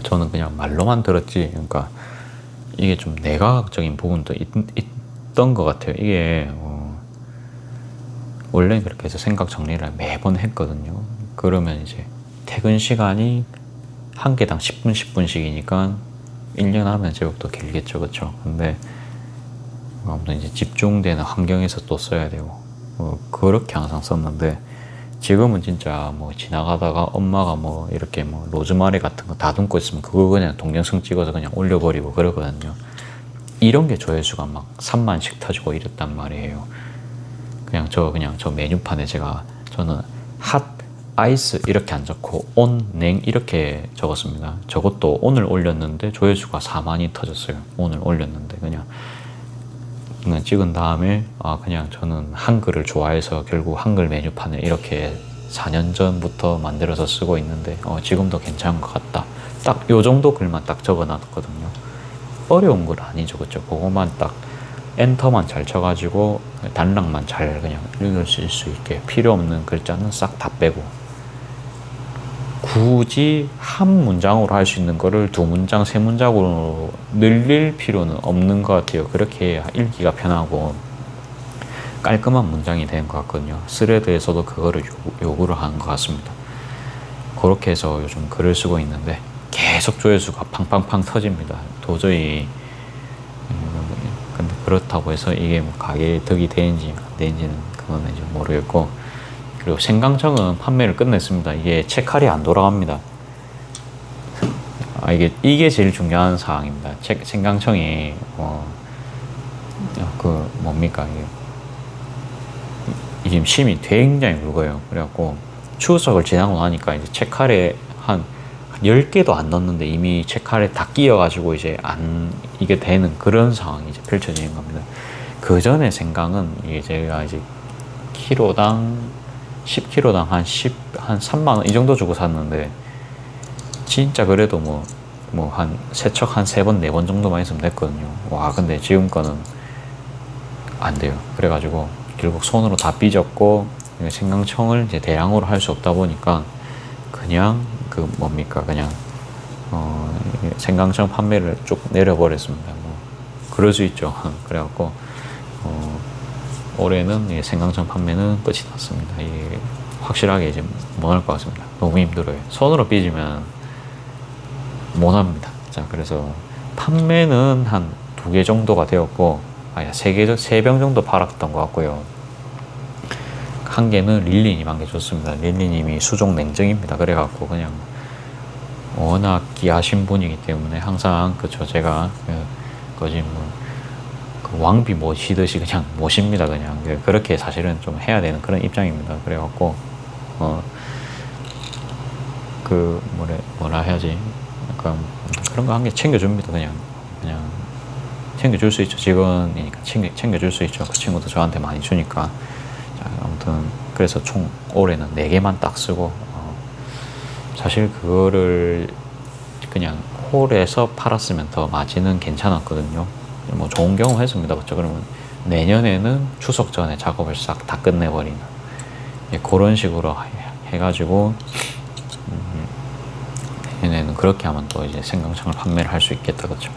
저는 그냥 말로만 들었지, 그러니까 이게 좀 내과학적인 부분도 있던 것 같아요. 이게 원래 그렇게 해서 생각 정리를 매번 했거든요. 그러면 이제 퇴근 시간이 한 개당 10분 10분씩이니까 1년 하면 제법 더 길겠죠, 그렇죠? 근데 아무튼 이제 집중되는 환경에서 또 써야 되고, 그렇게 항상 썼는데, 지금은 진짜 뭐 지나가다가 엄마가 뭐 이렇게 뭐 로즈마리 같은 거 다듬고 있으면 그거 그냥 동영상 찍어서 그냥 올려버리고 그러거든요. 이런 게 조회수가 막 3만씩 터지고 이랬단 말이에요. 그냥 저 메뉴판에 저는 핫, 아이스 이렇게 안 적고 온, 냉 이렇게 적었습니다. 저것도 오늘 올렸는데 조회수가 4만이 터졌어요. 오늘 올렸는데 그냥 찍은 다음에, 그냥 저는 한글을 좋아해서 결국 한글 메뉴판을 이렇게 4년 전부터 만들어서 쓰고 있는데, 지금도 괜찮은 것 같다. 딱 요 정도 글만 딱 적어 놨거든요. 어려운 건 아니죠, 그쵸? 그것만 딱 엔터만 잘 쳐가지고 단락만 잘 그냥 읽을 수 있게 필요 없는 글자는 싹 다 빼고 굳이 한 문장으로 할 수 있는 거를 두 문장, 세 문장으로 늘릴 필요는 없는 것 같아요. 그렇게 읽기가 편하고 깔끔한 문장이 되는 것 같거든요. 스레드에서도 그거를 요구를 하는 것 같습니다. 그렇게 해서 요즘 글을 쓰고 있는데 계속 조회수가 팡팡팡 터집니다. 도저히 근데 그렇다고 해서 이게 뭐 가게에 득이 되는지 안 되는지는 그거는 이제 모르겠고, 그리고 생강청은 판매를 끝냈습니다. 이게 채칼이 안 돌아갑니다. 이게 제일 중요한 사항입니다. 생강청이 그 뭡니까 이게 지금 심이 굉장히 굵어요. 그래갖고 추석을 지나고 나니까 이제 채칼에 한 10개도 안 넣었는데 이미 채칼에 다 끼어가지고 이제 이게 되는 그런 상황이 이제 펼쳐지는 겁니다. 그 전에 생강은 이게 제가 이제 키로당 10kg당 한 3만원 이 정도 주고 샀는데, 진짜 그래도 뭐 한 세척 한 3번, 4번 정도만 했으면 됐거든요. 와, 근데 지금 거는 안 돼요. 그래가지고 결국 손으로 다 삐졌고, 생강청을 이제 대량으로 할 수 없다 보니까 그냥 그냥 생강청 판매를 쭉 내려버렸습니다. 뭐 그럴 수 있죠. 그래갖고 올해는 생강청 판매는 끝이 났습니다. 이게 확실하게 이제 못 할 것 같습니다. 너무 힘들어요. 손으로 삐지면 못 합니다. 자, 그래서 판매는 한 2개 정도가 되었고, 3병 정도 팔았던 것 같고요. 한 개는 릴리님한테 줬습니다. 릴리님이 수종 냉정입니다. 그래갖고 그냥 워낙 귀하신 분이기 때문에 항상 그쵸, 제가 거짓 그 왕비 모시듯이 그냥 모십니다. 그냥 그렇게 사실은 좀 해야 되는 그런 입장입니다. 그래갖고 그 뭐라 해야지, 약간 그런 거 한 개 챙겨줍니다. 그냥 챙겨줄 수 있죠. 직원이니까 챙겨줄 수 있죠. 그 친구도 저한테 많이 주니까. 자, 아무튼 그래서 총 올해는 4개만 딱 쓰고, 사실 그거를 그냥 홀에서 팔았으면 더 마진은 괜찮았거든요. 뭐 좋은 경험 했습니다. 그렇죠? 그러면 내년에는 추석 전에 작업을 싹 다 끝내버리는, 그런 식으로 해가지고 내년에는 그렇게 하면 또 이제 생강청을 판매를 할 수 있겠다. 그렇죠?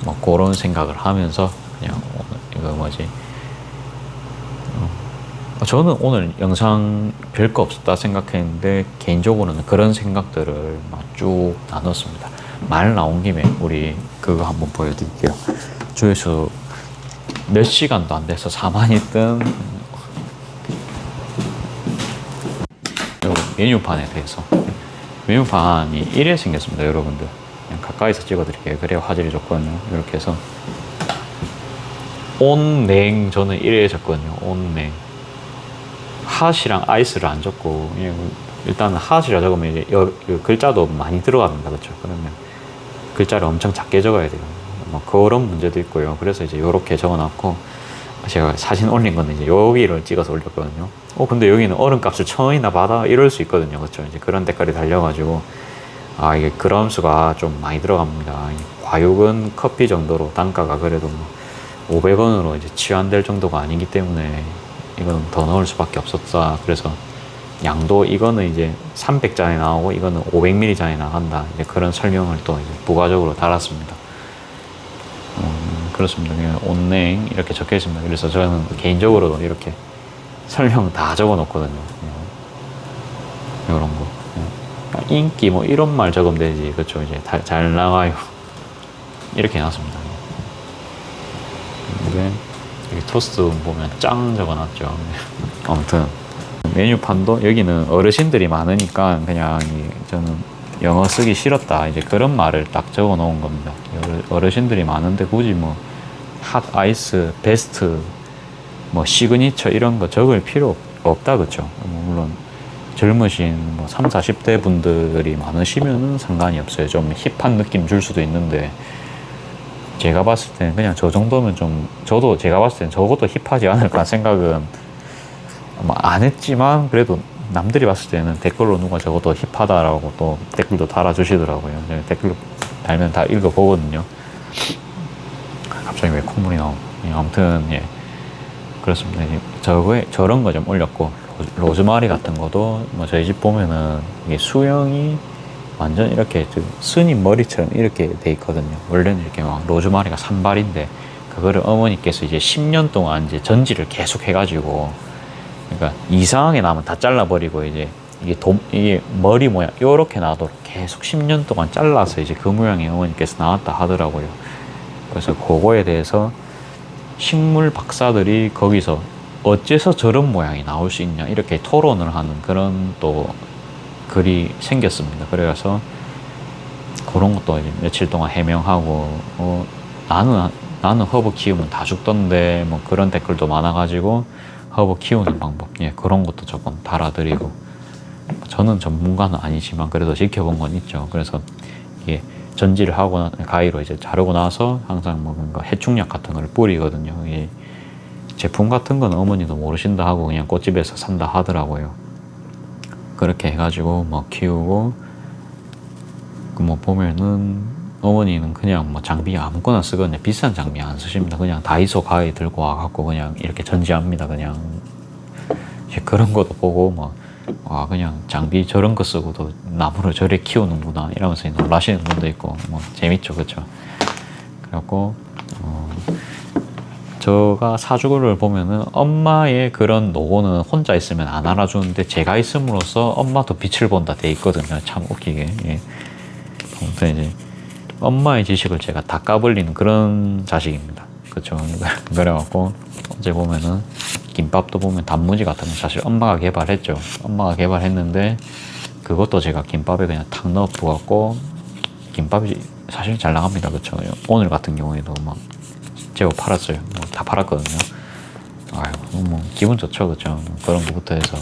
뭐 그런 생각을 하면서 그냥 저는 오늘 영상 별거 없었다 생각했는데, 개인적으로는 그런 생각들을 막 쭉 나눴습니다. 말 나온 김에 우리 그거 한번 보여드릴게요. 조회수 몇 시간도 안 돼서 4만이 뜬 메뉴판에 대해서. 메뉴판이 이래 생겼습니다. 여러분들 그냥 가까이서 찍어드릴게요. 그래야 화질이 좋거든요. 이렇게 해서 온냉, 저는 이래 적거든요. 온냉. 핫이랑 아이스를 안 적고, 일단 핫이라 적으면 이제 글자도 많이 들어갑니다. 그렇죠? 그러면 글자를 엄청 작게 적어야 돼요. 뭐 그런 문제도 있고요. 그래서 이제 이렇게 적어놨고, 제가 사진 올린 거는 이제 여기를 찍어서 올렸거든요. 근데 여기는 얼음값을 1,000원이나 받아, 이럴 수 있거든요. 그렇죠? 이제 그런 댓글이 달려가지고, 이게 그램 수가 좀 많이 들어갑니다. 과육은 커피 정도로 단가가 그래도 500원으로 이제 치환될 정도가 아니기 때문에 이건 더 넣을 수밖에 없었다. 그래서 양도 이거는 이제 300잔에 나오고 이거는 500ml잔에 나간다. 이제 그런 설명을 또 이제 부가적으로 달았습니다. 그렇습니다. 그냥 온냉 이렇게 적혀 있습니다. 그래서 저는 개인적으로도 이렇게 설명 다 적어 놓거든요. 이런 거. 인기 뭐 이런 말 적으면 되지. 그렇죠? 이제 잘 나와요. 이렇게 해놨습니다. 근데 여기 토스트 보면 짱 적어놨죠. 아무튼 메뉴판도 여기는 어르신들이 많으니까 그냥 저는 영어 쓰기 싫었다, 이제 그런 말을 딱 적어 놓은 겁니다. 어르신들이 많은데 굳이 뭐 핫, 아이스, 베스트, 뭐 시그니처 이런 거 적을 필요 없다. 그쵸? 물론 젊으신 뭐 30, 40대 분들이 많으시면은 상관이 없어요. 좀 힙한 느낌 줄 수도 있는데, 제가 봤을 때는 그냥 저 정도면 제가 봤을 때는 적어도 힙하지 않을까 생각은 뭐 안 했지만, 그래도 남들이 봤을 때는 댓글로 누가 적어도 힙하다라고 또 댓글도 달아주시더라고요. 댓글 달면 다 읽어보거든요. 갑자기 왜 콧물이 나오고. 예, 아무튼 예 그렇습니다. 저런 거 좀 올렸고 로즈마리 같은 것도 뭐 저희 집 보면은 이게 수영이 완전 이렇게 스님 머리처럼 이렇게 돼 있거든요. 원래는 이렇게 막 로즈마리가 산발인데 그거를 어머니께서 이제 10년 동안 이제 전지를 계속 해가지고 그러니까 이상하게 나면 다 잘라버리고 이제 이게 머리 모양 요렇게 나도록 계속 10년 동안 잘라서 이제 그 모양의 어머니께서 나왔다 하더라고요. 그래서 그거에 대해서 식물 박사들이 거기서 어째서 저런 모양이 나올 수 있냐 이렇게 토론을 하는 그런 또 글이 생겼습니다. 그래서 그런 것도 이제 며칠 동안 해명하고 나는 허브 키우면 다 죽던데 뭐 그런 댓글도 많아가지고 허브 키우는 방법 예 그런 것도 조금 달아드리고 저는 전문가는 아니지만 그래도 지켜본 건 있죠. 그래서 이게 전지를 하고 가위로 이제 자르고 나서 항상 뭐 뭔가 해충약 같은 걸 뿌리거든요. 이 제품 같은 건 어머니도 모르신다 하고 그냥 꽃집에서 산다 하더라고요. 그렇게 해가지고 뭐 키우고 뭐 보면은 어머니는 그냥 뭐 장비 아무거나 쓰거든요. 비싼 장비 안 쓰십니다. 그냥 다이소 가위 들고 와갖고 그냥 이렇게 전지합니다. 그냥 그런 것도 보고 뭐 그냥 장비 저런 거 쓰고도 나무를 저래 키우는구나 이러면서 놀라시는 분도 있고 뭐 재밌죠, 그렇죠? 그래갖고 제가 사주를 보면은 엄마의 그런 노고는 혼자 있으면 안 알아주는데 제가 있음으로써 엄마도 빛을 본다 돼 있거든요. 참 웃기게. 예. 아무튼 이제 엄마의 지식을 제가 다 까불리는 그런 자식입니다. 그렇죠. 그래갖고 어제 보면은 김밥도 보면 단무지 같은 건 사실 엄마가 개발했죠. 엄마가 개발했는데 그것도 제가 김밥에 그냥 탁 넣어 부었고 김밥이 사실 잘 나갑니다. 그렇죠. 오늘 같은 경우에도 막 제법 팔았어요. 뭐 다 팔았거든요. 아유, 뭐 기분 좋죠, 그렇죠. 그런 것부터 해서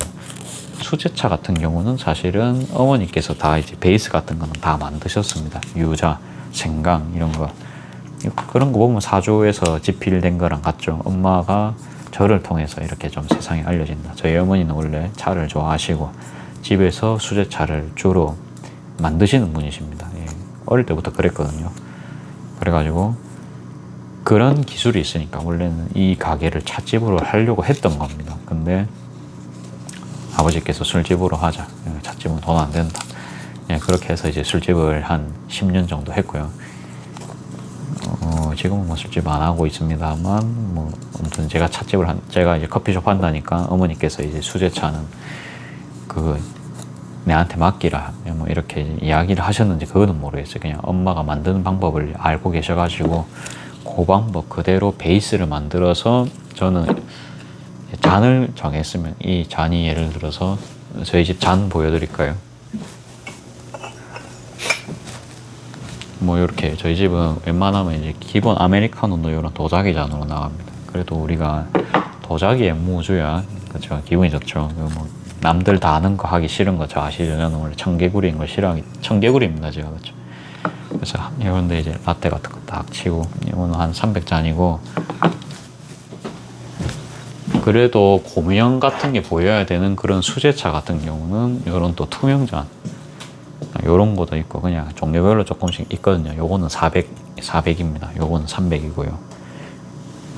수제차 같은 경우는 사실은 어머니께서 다 이제 베이스 같은 거는 다 만드셨습니다. 유자, 생강 이런 거 그런 거 보면 사주에서 집필된 거랑 같죠. 엄마가 저를 통해서 이렇게 좀 세상에 알려진다. 저희 어머니는 원래 차를 좋아하시고 집에서 수제차를 주로 만드시는 분이십니다. 예. 어릴 때부터 그랬거든요. 그래가지고 그런 기술이 있으니까 원래는 이 가게를 찻집으로 하려고 했던 겁니다. 근데 아버지께서 술집으로 하자. 찻집은 돈 안 된다. 예, 그렇게 해서 이제 술집을 한 10년 정도 했고요. 지금은 뭐 술집 안 하고 있습니다만, 뭐, 아무튼 제가 이제 커피숍 한다니까 어머니께서 이제 수제차는 내한테 맡기라. 뭐 이렇게 이야기를 하셨는지 그거는 모르겠어요. 그냥 엄마가 만드는 방법을 알고 계셔가지고 그 방법 그대로 베이스를 만들어서 저는 잔을 정했으면 이 잔이 예를 들어서 저희 집 잔 보여드릴까요? 뭐 이렇게 저희 집은 웬만하면 이제 기본 아메리카노도 이런 도자기 잔으로 나갑니다. 그래도 우리가 도자기 앵무주야 그렇죠. 기분이 좋죠. 뭐 남들 다 아는 거 하기 싫은 거 저 아시죠? 저는 원래 청개구리인 걸 싫어하기 청개구리입니다 제가 그렇죠. 그래서 이런데 이제 라떼 같은 거 딱 치고 이거는 한 300잔이고 그래도 고무형 같은 게 보여야 되는 그런 수제차 같은 경우는 이런 또 투명잔 요런 것도 있고 그냥 종류별로 조금씩 있거든요. 요거는 400입니다. 요거는 300이고요.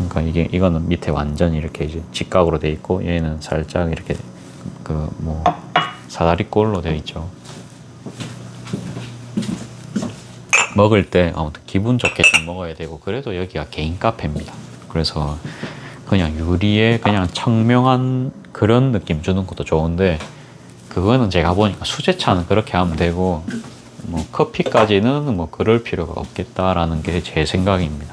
그러니까 이거는 밑에 완전히 이렇게 이제 직각으로 돼 있고 얘는 살짝 이렇게 사다리꼴로 되어 있죠. 먹을 때 아무튼 기분 좋게 좀 먹어야 되고 그래도 여기가 개인 카페입니다. 그래서 그냥 유리에 그냥 청명한 그런 느낌 주는 것도 좋은데 그거는 제가 보니까 수제차는 그렇게 하면 되고 뭐 커피까지는 뭐 그럴 필요가 없겠다라는 게 제 생각입니다.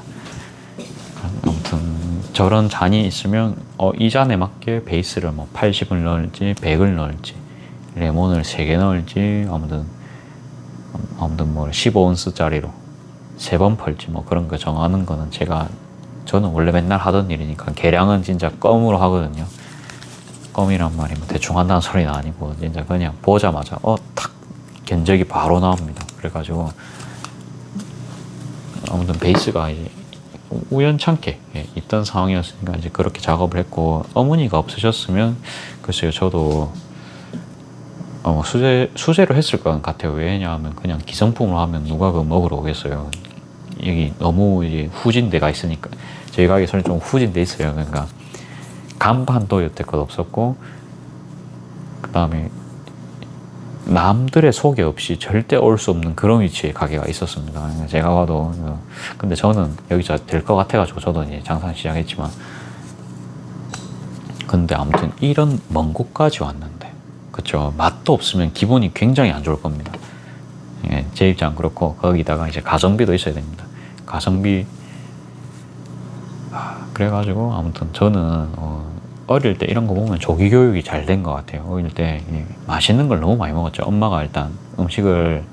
아무튼 저런 잔이 있으면 이 잔에 맞게 베이스를 뭐 80을 넣을지 100을 넣을지 레몬을 3개 넣을지 아무튼 뭐 15온스짜리로 3번 펄지 뭐 그런 거 정하는 거는 저는 원래 맨날 하던 일이니까 계량은 진짜 껌으로 하거든요. 껌이란 말이 뭐 대충 한다는 소리는 아니고 진짜 그냥 보자마자 탁 견적이 바로 나옵니다. 그래가지고 아무튼 베이스가 이제 우연찮게 있던 상황이었으니까 이제 그렇게 작업을 했고 어머니가 없으셨으면 글쎄요 저도 수제로 했을 것 같아요. 왜냐하면 그냥 기성품으로 하면 누가 그거 먹으러 오겠어요. 여기 너무 이제 후진대가 있으니까 저희 가게 손이 좀 후진돼 있어요. 그러니까 간판도 여태껏 없었고 그 다음에 남들의 소개 없이 절대 올 수 없는 그런 위치에 가게가 있었습니다. 제가 봐도 근데 저는 여기서 될 것 같아가지고 저도 이제 장사 시작했지만 근데 아무튼 이런 먼 곳까지 왔는데 그쵸 맛도 없으면 기분이 굉장히 안 좋을 겁니다. 예, 제 입장 그렇고 거기다가 이제 가성비도 있어야 됩니다. 가성비 그래가지고 아무튼 저는 어릴 때 이런 거 보면 조기 교육이 잘 된 것 같아요. 어릴 때 맛있는 걸 너무 많이 먹었죠. 엄마가 일단 음식을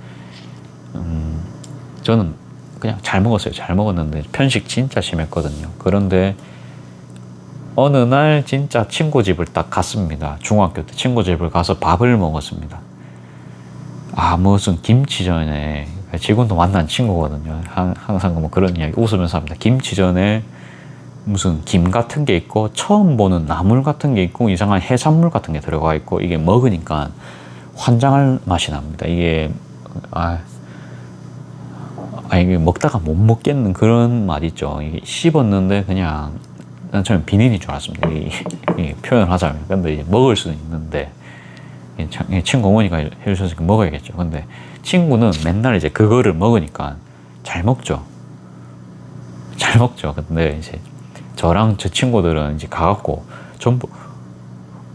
저는 그냥 잘 먹었어요. 잘 먹었는데 편식 진짜 심했거든요. 그런데 어느 날 진짜 친구 집을 딱 갔습니다. 중학교 때 친구 집을 가서 밥을 먹었습니다. 무슨 김치전에 지금도 만난 친구거든요. 항상 뭐 그런 이야기 웃으면서 합니다. 김치전에 무슨 김 같은 게 있고 처음 보는 나물 같은 게 있고 이상한 해산물 같은 게 들어가 있고 이게 먹으니까 환장할 맛이 납니다. 이게 이게 먹다가 못 먹겠는 그런 맛 있죠. 이게 씹었는데 그냥 난 처음에 비린인 줄 알았습니다. 이 표현을 하자면. 근데 이제 먹을 수는 있는데 친구 어머니가 해주셨으니까 먹어야겠죠. 근데 친구는 맨날 이제 그거를 먹으니까 잘 먹죠. 잘 먹죠. 근데 이제 저랑 저 친구들은 이제 가갖고 전부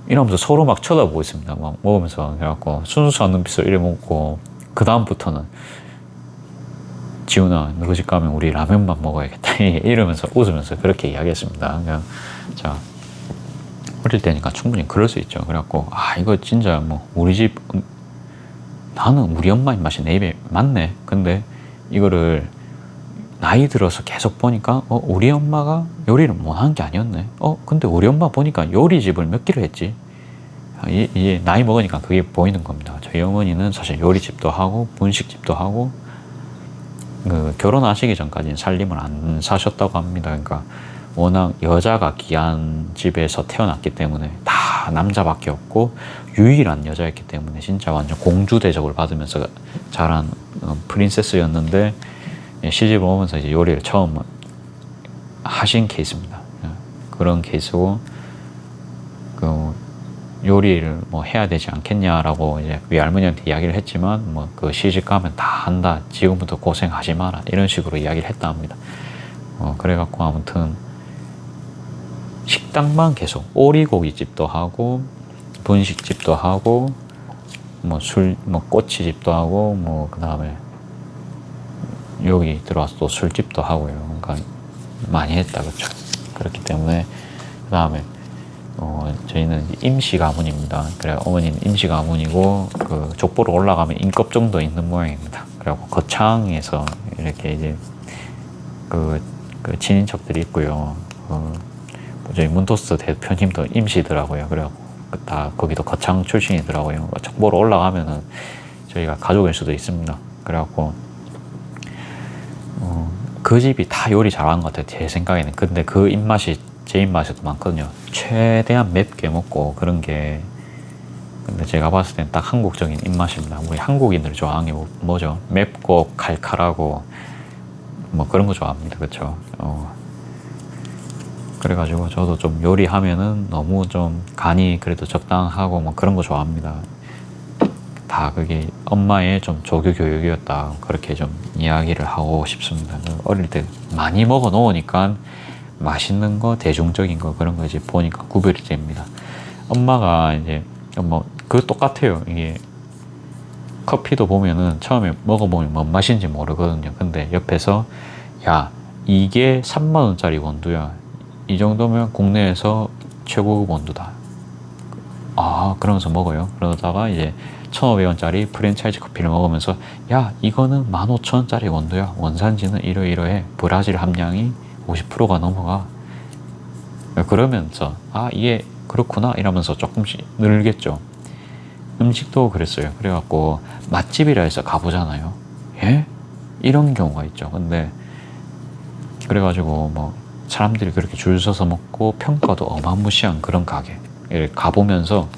이러면서 서로 막 쳐다보고 있습니다. 막 먹으면서 그래갖고 순수한 눈빛으로 이래 먹고 그 다음부터는 지훈아 너 그 집 가면 우리 라면만 먹어야겠다 이러면서 웃으면서 그렇게 이야기했습니다. 그냥 자 어릴 때니까 충분히 그럴 수 있죠. 그래갖고 이거 진짜 뭐 우리 집 나는 우리 엄마 입맛이 내 입에 맞네. 근데 이거를 나이 들어서 계속 보니까 우리 엄마가 요리를 못한 게 아니었네. 근데 우리 엄마 보니까 요리집을 몇 개를 했지. 이제 나이 먹으니까 그게 보이는 겁니다. 저희 어머니는 사실 요리집도 하고 분식집도 하고 결혼하시기 전까지는 살림을 안 사셨다고 합니다. 그러니까 워낙 여자가 귀한 집에서 태어났기 때문에 다 남자밖에 없고 유일한 여자였기 때문에 진짜 완전 공주 대접을 받으면서 자란 프린세스였는데 시집을 오면서 이제 요리를 처음 하신 케이스입니다. 그런 케이스고 요리를 뭐 해야 되지 않겠냐라고 이제 외할머니한테 이야기를 했지만 뭐 그 시집 가면 다 한다. 지금부터 고생하지 마라. 이런 식으로 이야기를 했다 합니다. 그래갖고 아무튼 식당만 계속 오리고기집도 하고 분식집도 하고 뭐 꼬치집도 하고 뭐 그 다음에 여기 들어와서 또 술집도 하고요. 그러니까 많이 했다 그렇죠. 그렇기 때문에 그 다음에 저희는 임시 가문입니다. 그래 어머니는 임시 가문이고 그 족보로 올라가면 인급 정도 있는 모양입니다. 그리고 거창에서 이렇게 이제 그 친인척들이 있고요. 저희 문토스 대표님도 임시더라고요. 그래갖고 다 거기도 거창 출신이더라고요. 족보로 올라가면은 저희가 가족일 수도 있습니다. 그래갖고 그 집이 다 요리 잘하는 것 같아요. 제 생각에는. 근데 그 입맛이 제 입맛에도 많거든요. 최대한 맵게 먹고 그런 게 근데 제가 봤을 땐 딱 한국적인 입맛입니다. 우리 한국인들이 좋아하는 게 뭐죠? 맵고 칼칼하고 뭐 그런 거 좋아합니다. 그렇죠? 그래가지고 저도 좀 요리하면은 너무 좀 간이 그래도 적당하고 뭐 그런 거 좋아합니다. 다 그게 엄마의 좀 조교 교육이었다. 그렇게 좀 이야기를 하고 싶습니다. 어릴 때 많이 먹어 놓으니까 맛있는 거, 대중적인 거 그런 거 이제 보니까 구별이 됩니다. 엄마가 이제 뭐 그 똑같아요. 이게 커피도 보면은 처음에 먹어보면 뭔 맛인지 모르거든요. 근데 옆에서 야 이게 3만 원짜리 원두야. 이 정도면 국내에서 최고급 원두다. 그러면서 먹어요. 그러다가 이제 1,500원짜리 프랜차이즈 커피를 먹으면서 야 이거는 15,000원짜리 원두야. 원산지는 이러이러해. 브라질 함량이 50%가 넘어가. 그러면서 이게 그렇구나 이러면서 조금씩 늘겠죠. 음식도 그랬어요. 그래갖고 맛집이라 해서 가보잖아요. 예? 이런 경우가 있죠. 근데 그래가지고 뭐 사람들이 그렇게 줄 서서 먹고 평가도 어마무시한 그런 가게를 가보면서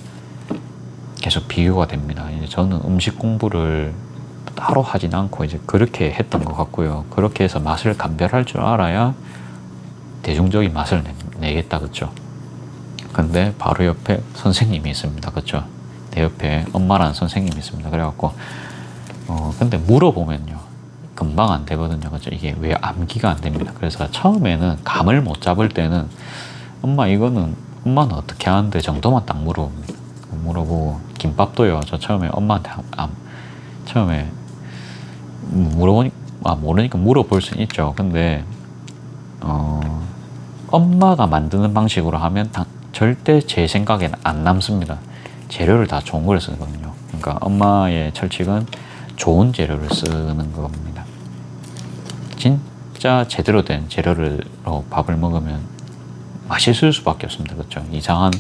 계속 비교가 됩니다. 이제 저는 음식 공부를 따로 하진 않고 이제 그렇게 했던 것 같고요. 그렇게 해서 맛을 감별할 줄 알아야 대중적인 맛을 내겠다, 그쵸? 근데 바로 옆에 선생님이 있습니다, 그쵸? 내 옆에 엄마라는 선생님이 있습니다. 그래갖고 근데 물어보면요, 금방 안 되거든요, 그쵸? 이게 왜 암기가 안 됩니다. 그래서 처음에는 감을 못 잡을 때는 엄마는 어떻게 하는데 정도만 딱 물어봅니다. 물어보고 김밥도요, 저 처음에 엄마한테 처음에 모르니까 물어볼 수는 있죠. 근데 엄마가 만드는 방식으로 하면 절대 제 생각에는 안 남습니다. 재료를 다 좋은 걸 쓰거든요. 그러니까 엄마의 철칙은 좋은 재료를 쓰는 겁니다. 진짜 제대로 된 재료로 밥을 먹으면 맛있을 수밖에 없습니다. 그렇죠? 이상한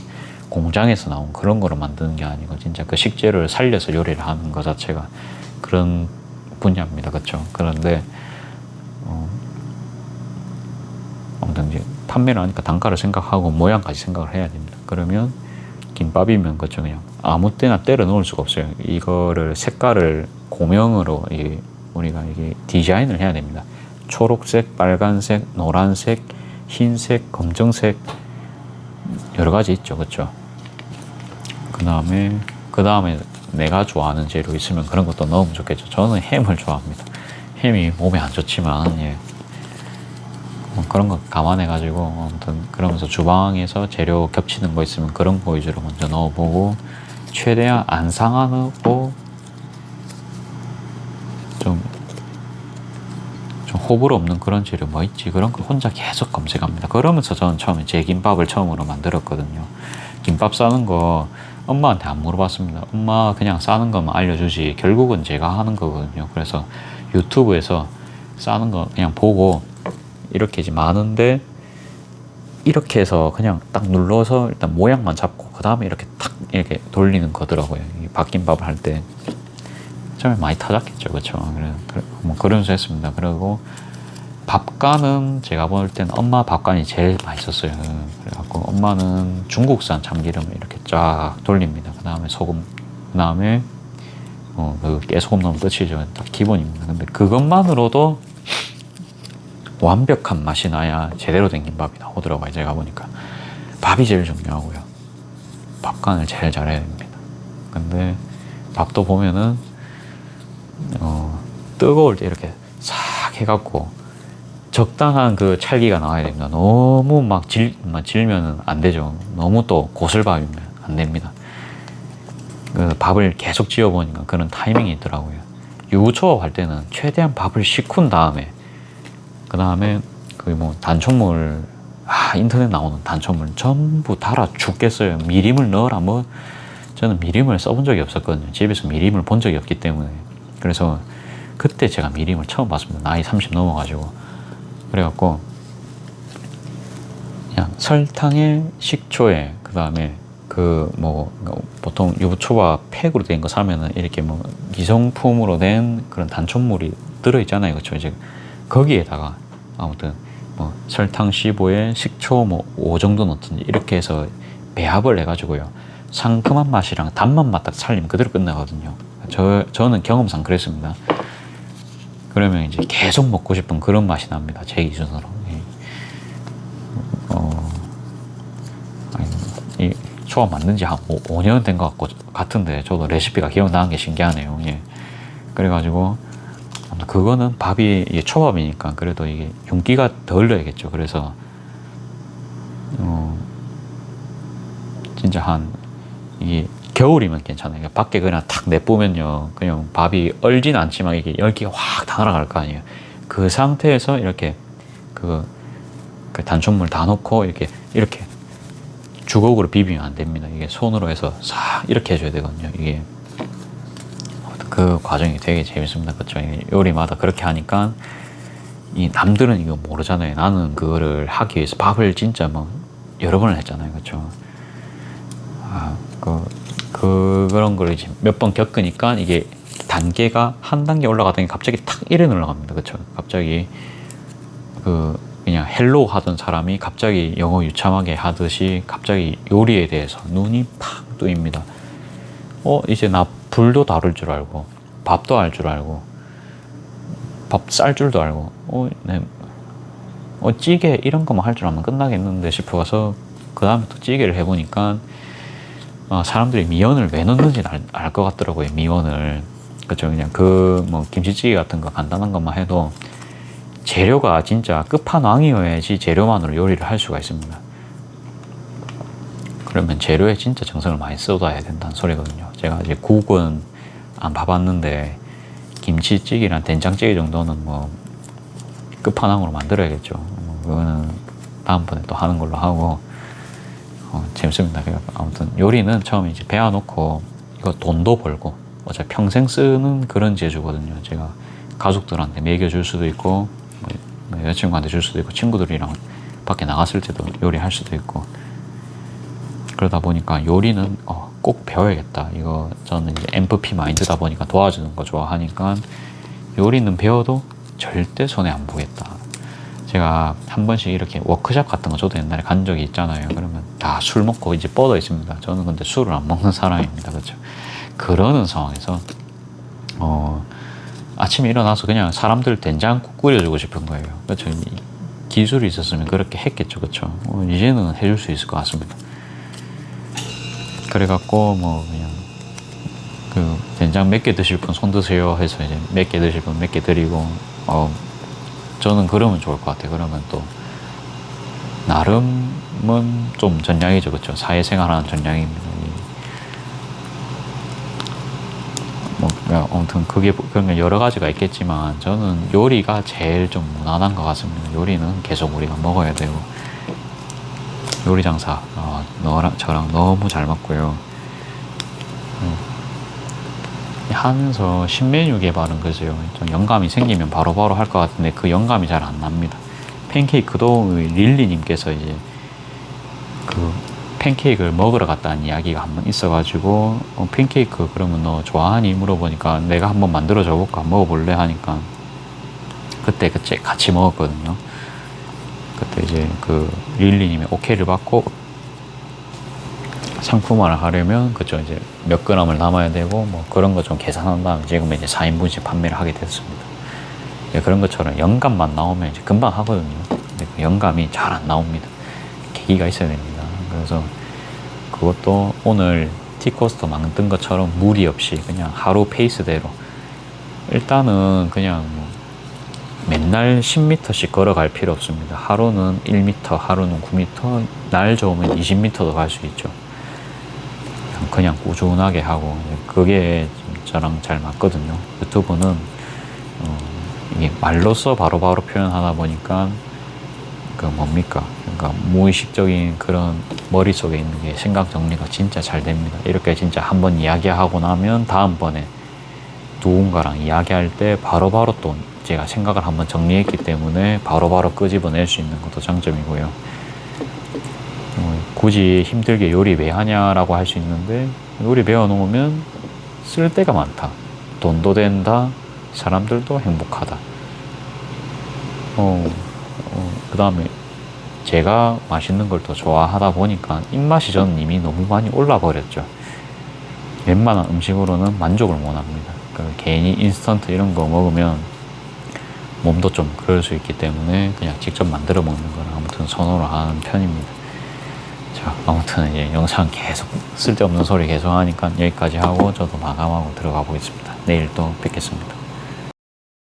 공장에서 나온 그런 거로 만드는 게 아니고 진짜 그 식재료를 살려서 요리를 하는 것 자체가 그런 분야입니다. 그렇죠? 그런데 아무튼 이제 판매를 하니까 단가를 생각하고 모양까지 생각을 해야 됩니다. 그러면 김밥이면 그렇죠, 그냥 아무 때나 때려 넣을 수가 없어요. 이거를 색깔을 고명으로 우리가 이게 디자인을 해야 됩니다. 초록색, 빨간색, 노란색, 흰색, 검정색 여러 가지 있죠, 그렇죠? 그 다음에 내가 좋아하는 재료 있으면 그런 것도 넣으면 좋겠죠. 저는 햄을 좋아합니다. 햄이 몸에 안 좋지만 그런 거 감안해가지고 아무튼 그러면서 주방에서 재료 겹치는 거 있으면 그런 거 위주로 먼저 넣어보고 최대한 안 상하고 좀 호불호 없는 그런 재료 뭐 있지, 그런 거 혼자 계속 검색합니다. 그러면서 저는 처음에 제 김밥을 처음으로 만들었거든요. 김밥 싸는 거 엄마한테 안 물어봤습니다. 엄마 그냥 싸는 것만 알려주지 결국은 제가 하는 거거든요. 그래서 유튜브에서 싸는 거 그냥 보고 이렇게 이제 많은데 이렇게 해서 그냥 딱 눌러서 일단 모양만 잡고 그 다음에 이렇게 탁 이렇게 돌리는 거더라고요. 이 밥김밥을 할 때 처음에 많이 타작했죠, 그렇죠? 뭐 그러면서 했습니다. 그리고 밥간은 제가 볼 때는 엄마 밥간이 제일 맛있었어요. 그래갖고 엄마는 중국산 참기름을 이렇게 쫙 돌립니다. 그 다음에 소금, 그 다음에 그 깨소금 넣으면 끝이죠. 딱 기본입니다. 근데 그것만으로도 완벽한 맛이 나야 제대로 된 김밥이 나오더라고요. 제가 보니까 밥이 제일 중요하고요. 밥간을 제일 잘해야 됩니다. 근데 밥도 보면은 뜨거울 때 이렇게 싹 해갖고 적당한 그 찰기가 나와야 됩니다. 너무 막 질면은 안 되죠. 너무 또 고슬밥이면 안 됩니다. 그래서 밥을 계속 지어보니까 그런 타이밍이 있더라고요. 유부초밥 할 때는 최대한 밥을 식힌 다음에 그 다음에 단촛물 인터넷 나오는 단촛물 전부 달아 죽겠어요. 미림을 넣어라 뭐 저는 미림을 써본 적이 없었거든요. 집에서 미림을 본 적이 없기 때문에. 그래서 그때 제가 미림을 처음 봤습니다. 나이 30 넘어가지고. 그래갖고 그냥 설탕에 식초에 그 다음에 보통 유부초밥 팩으로 된 거 사면은 이렇게 기성품으로 된 그런 단촛물이 들어있잖아요. 그렇죠? 이제 거기에다가 아무튼 설탕 15에 식초 5 정도 넣든지 이렇게 해서 배합을 해가지고요. 상큼한 맛이랑 단맛 맛 딱 살리면 그대로 끝나거든요. 저는 경험상 그랬습니다. 그러면 이제 계속 먹고 싶은 그런 맛이 납니다. 제 기준으로. 이 초밥 만든 지 한 5년 된 것 같은데 저도 레시피가 기억나는 게 신기하네요. 그래가지고 그거는 밥이 초밥이니까 그래도 이게 윤기가 덜 넣어야겠죠. 그래서 진짜 이게 겨울이면 괜찮아요. 밖에 그냥 탁 내보면요, 그냥 밥이 얼진 않지만 이게 열기가 확 다 날아갈 거 아니에요. 그 상태에서 이렇게 그 단촛물 다 넣고 이렇게 주걱으로 비비면 안 됩니다. 이게 손으로 해서 싹 이렇게 해줘야 되거든요. 이게 그 과정이 되게 재밌습니다. 그렇죠? 요리마다 그렇게 하니까 이 남들은 이거 모르잖아요. 나는 그거를 하기 위해서 밥을 진짜 여러 번을 했잖아요. 그렇죠? 그런 걸 이제 몇 번 겪으니까 이게 단계가 한 단계 올라가더니 갑자기 탁 이래 올라갑니다. 그렇죠? 갑자기 그냥 헬로우 하던 사람이 갑자기 영어 유창하게 하듯이 갑자기 요리에 대해서 눈이 팍 뜨입니다. 이제 나 불도 다룰 줄 알고 밥도 할 줄 알고 밥 쌀 줄도 알고 찌개 이런 것만 할 줄 알면 끝나겠는데 싶어서 그 다음에 또 찌개를 해보니까 사람들이 미원을 왜 넣는지는 알 것 같더라고요. 미원을. 그쵸. 그냥 뭐 김치찌개 같은 거 간단한 것만 해도 재료가 진짜 끝판왕이어야지 재료만으로 요리를 할 수가 있습니다. 그러면 재료에 진짜 정성을 많이 쏟아야 된다는 소리거든요. 제가 이제 국은 안 봐봤는데 김치찌개랑 된장찌개 정도는 뭐 끝판왕으로 만들어야겠죠. 그거는 다음번에 또 하는 걸로 하고 재밌습니다. 아무튼 요리는 처음에 이제 배워놓고 이거 돈도 벌고 어차피 평생 쓰는 그런 재주거든요. 제가 가족들한테 먹여줄 수도 있고 뭐 여자친구한테 줄 수도 있고 친구들이랑 밖에 나갔을 때도 요리할 수도 있고 그러다 보니까 요리는 꼭 배워야겠다. 이거 저는 이제 MFP 마인드다 보니까 도와주는 거 좋아하니까 요리는 배워도 절대 손해 안 보겠다. 제가 한 번씩 이렇게 워크숍 같은 거 저도 옛날에 간 적이 있잖아요. 그러면 다 술 먹고 이제 뻗어 있습니다. 저는 근데 술을 안 먹는 사람입니다. 그렇죠? 그러는 상황에서 아침에 일어나서 그냥 사람들 된장국 끓여주고 싶은 거예요. 그렇죠? 기술이 있었으면 그렇게 했겠죠. 그렇죠? 이제는 해줄 수 있을 것 같습니다. 그래갖고 뭐 그냥 그 된장 몇 개 드실 분 손 드세요 해서 이제 몇 개 드실 분 몇 개 드리고 저는 그러면 좋을 것 같아요. 그러면 또 나름은 좀 전략이죠. 그렇죠? 사회생활하는 전략입니다. 뭐 아무튼 그게 그런 여러 가지가 있겠지만 저는 요리가 제일 좀 무난한 것 같습니다. 요리는 계속 우리가 먹어야 되고 요리 장사 너랑 저랑 너무 잘 맞고요. 하면서 신메뉴 개발은 글쎄요, 좀 영감이 생기면 바로바로 할 것 같은데 그 영감이 잘 안 납니다. 팬케이크도 릴리님께서 이제 그 팬케이크를 먹으러 갔다는 이야기가 한 번 있어가지고 팬케이크 그러면 너 좋아하니? 물어보니까 내가 한번 만들어줘 볼까? 먹어볼래? 하니까 그때 같이 먹었거든요. 그때 이제 그 릴리님의 오케이를 받고 상품화를 하려면 그쵸 이제 몇 그램을 담아야 되고 뭐 그런 거 좀 계산한 다음에 지금 이제 4인분씩 판매를 하게 됐습니다. 그런 것처럼 영감만 나오면 이제 금방 하거든요. 근데 그 영감이 잘 안 나옵니다. 계기가 있어야 됩니다. 그래서 그것도 오늘 티코스터 만든 것처럼 무리 없이 그냥 하루 페이스대로 일단은 그냥 뭐 맨날 10m씩 걸어갈 필요 없습니다. 하루는 1m, 하루는 9m, 날 좋으면 20m도 갈 수 있죠. 그냥 꾸준하게 하고 그게 저랑 잘 맞거든요. 유튜브는 이게 말로써 바로바로 표현하다 보니까 그 뭡니까? 그러니까 무의식적인 그런 머릿속에 있는 게 생각 정리가 진짜 잘 됩니다. 이렇게 진짜 한번 이야기하고 나면 다음번에 누군가랑 이야기할 때 바로바로 또 제가 생각을 한번 정리했기 때문에 바로바로 끄집어낼 수 있는 것도 장점이고요. 굳이 힘들게 요리 왜 하냐라고 할 수 있는데 요리 배워놓으면 쓸 데가 많다. 돈도 된다. 사람들도 행복하다. 그 다음에 제가 맛있는 걸 더 좋아하다 보니까 입맛이 저는 이미 너무 많이 올라 버렸죠. 웬만한 음식으로는 만족을 못 합니다. 그러니까 괜히 인스턴트 이런 거 먹으면 몸도 좀 그럴 수 있기 때문에 그냥 직접 만들어 먹는 걸 아무튼 선호를 하는 편입니다. 자, 아무튼 이제 영상 계속 쓸데없는 소리 계속 하니까 여기까지 하고 저도 마감하고 들어가 보겠습니다. 내일 또 뵙겠습니다.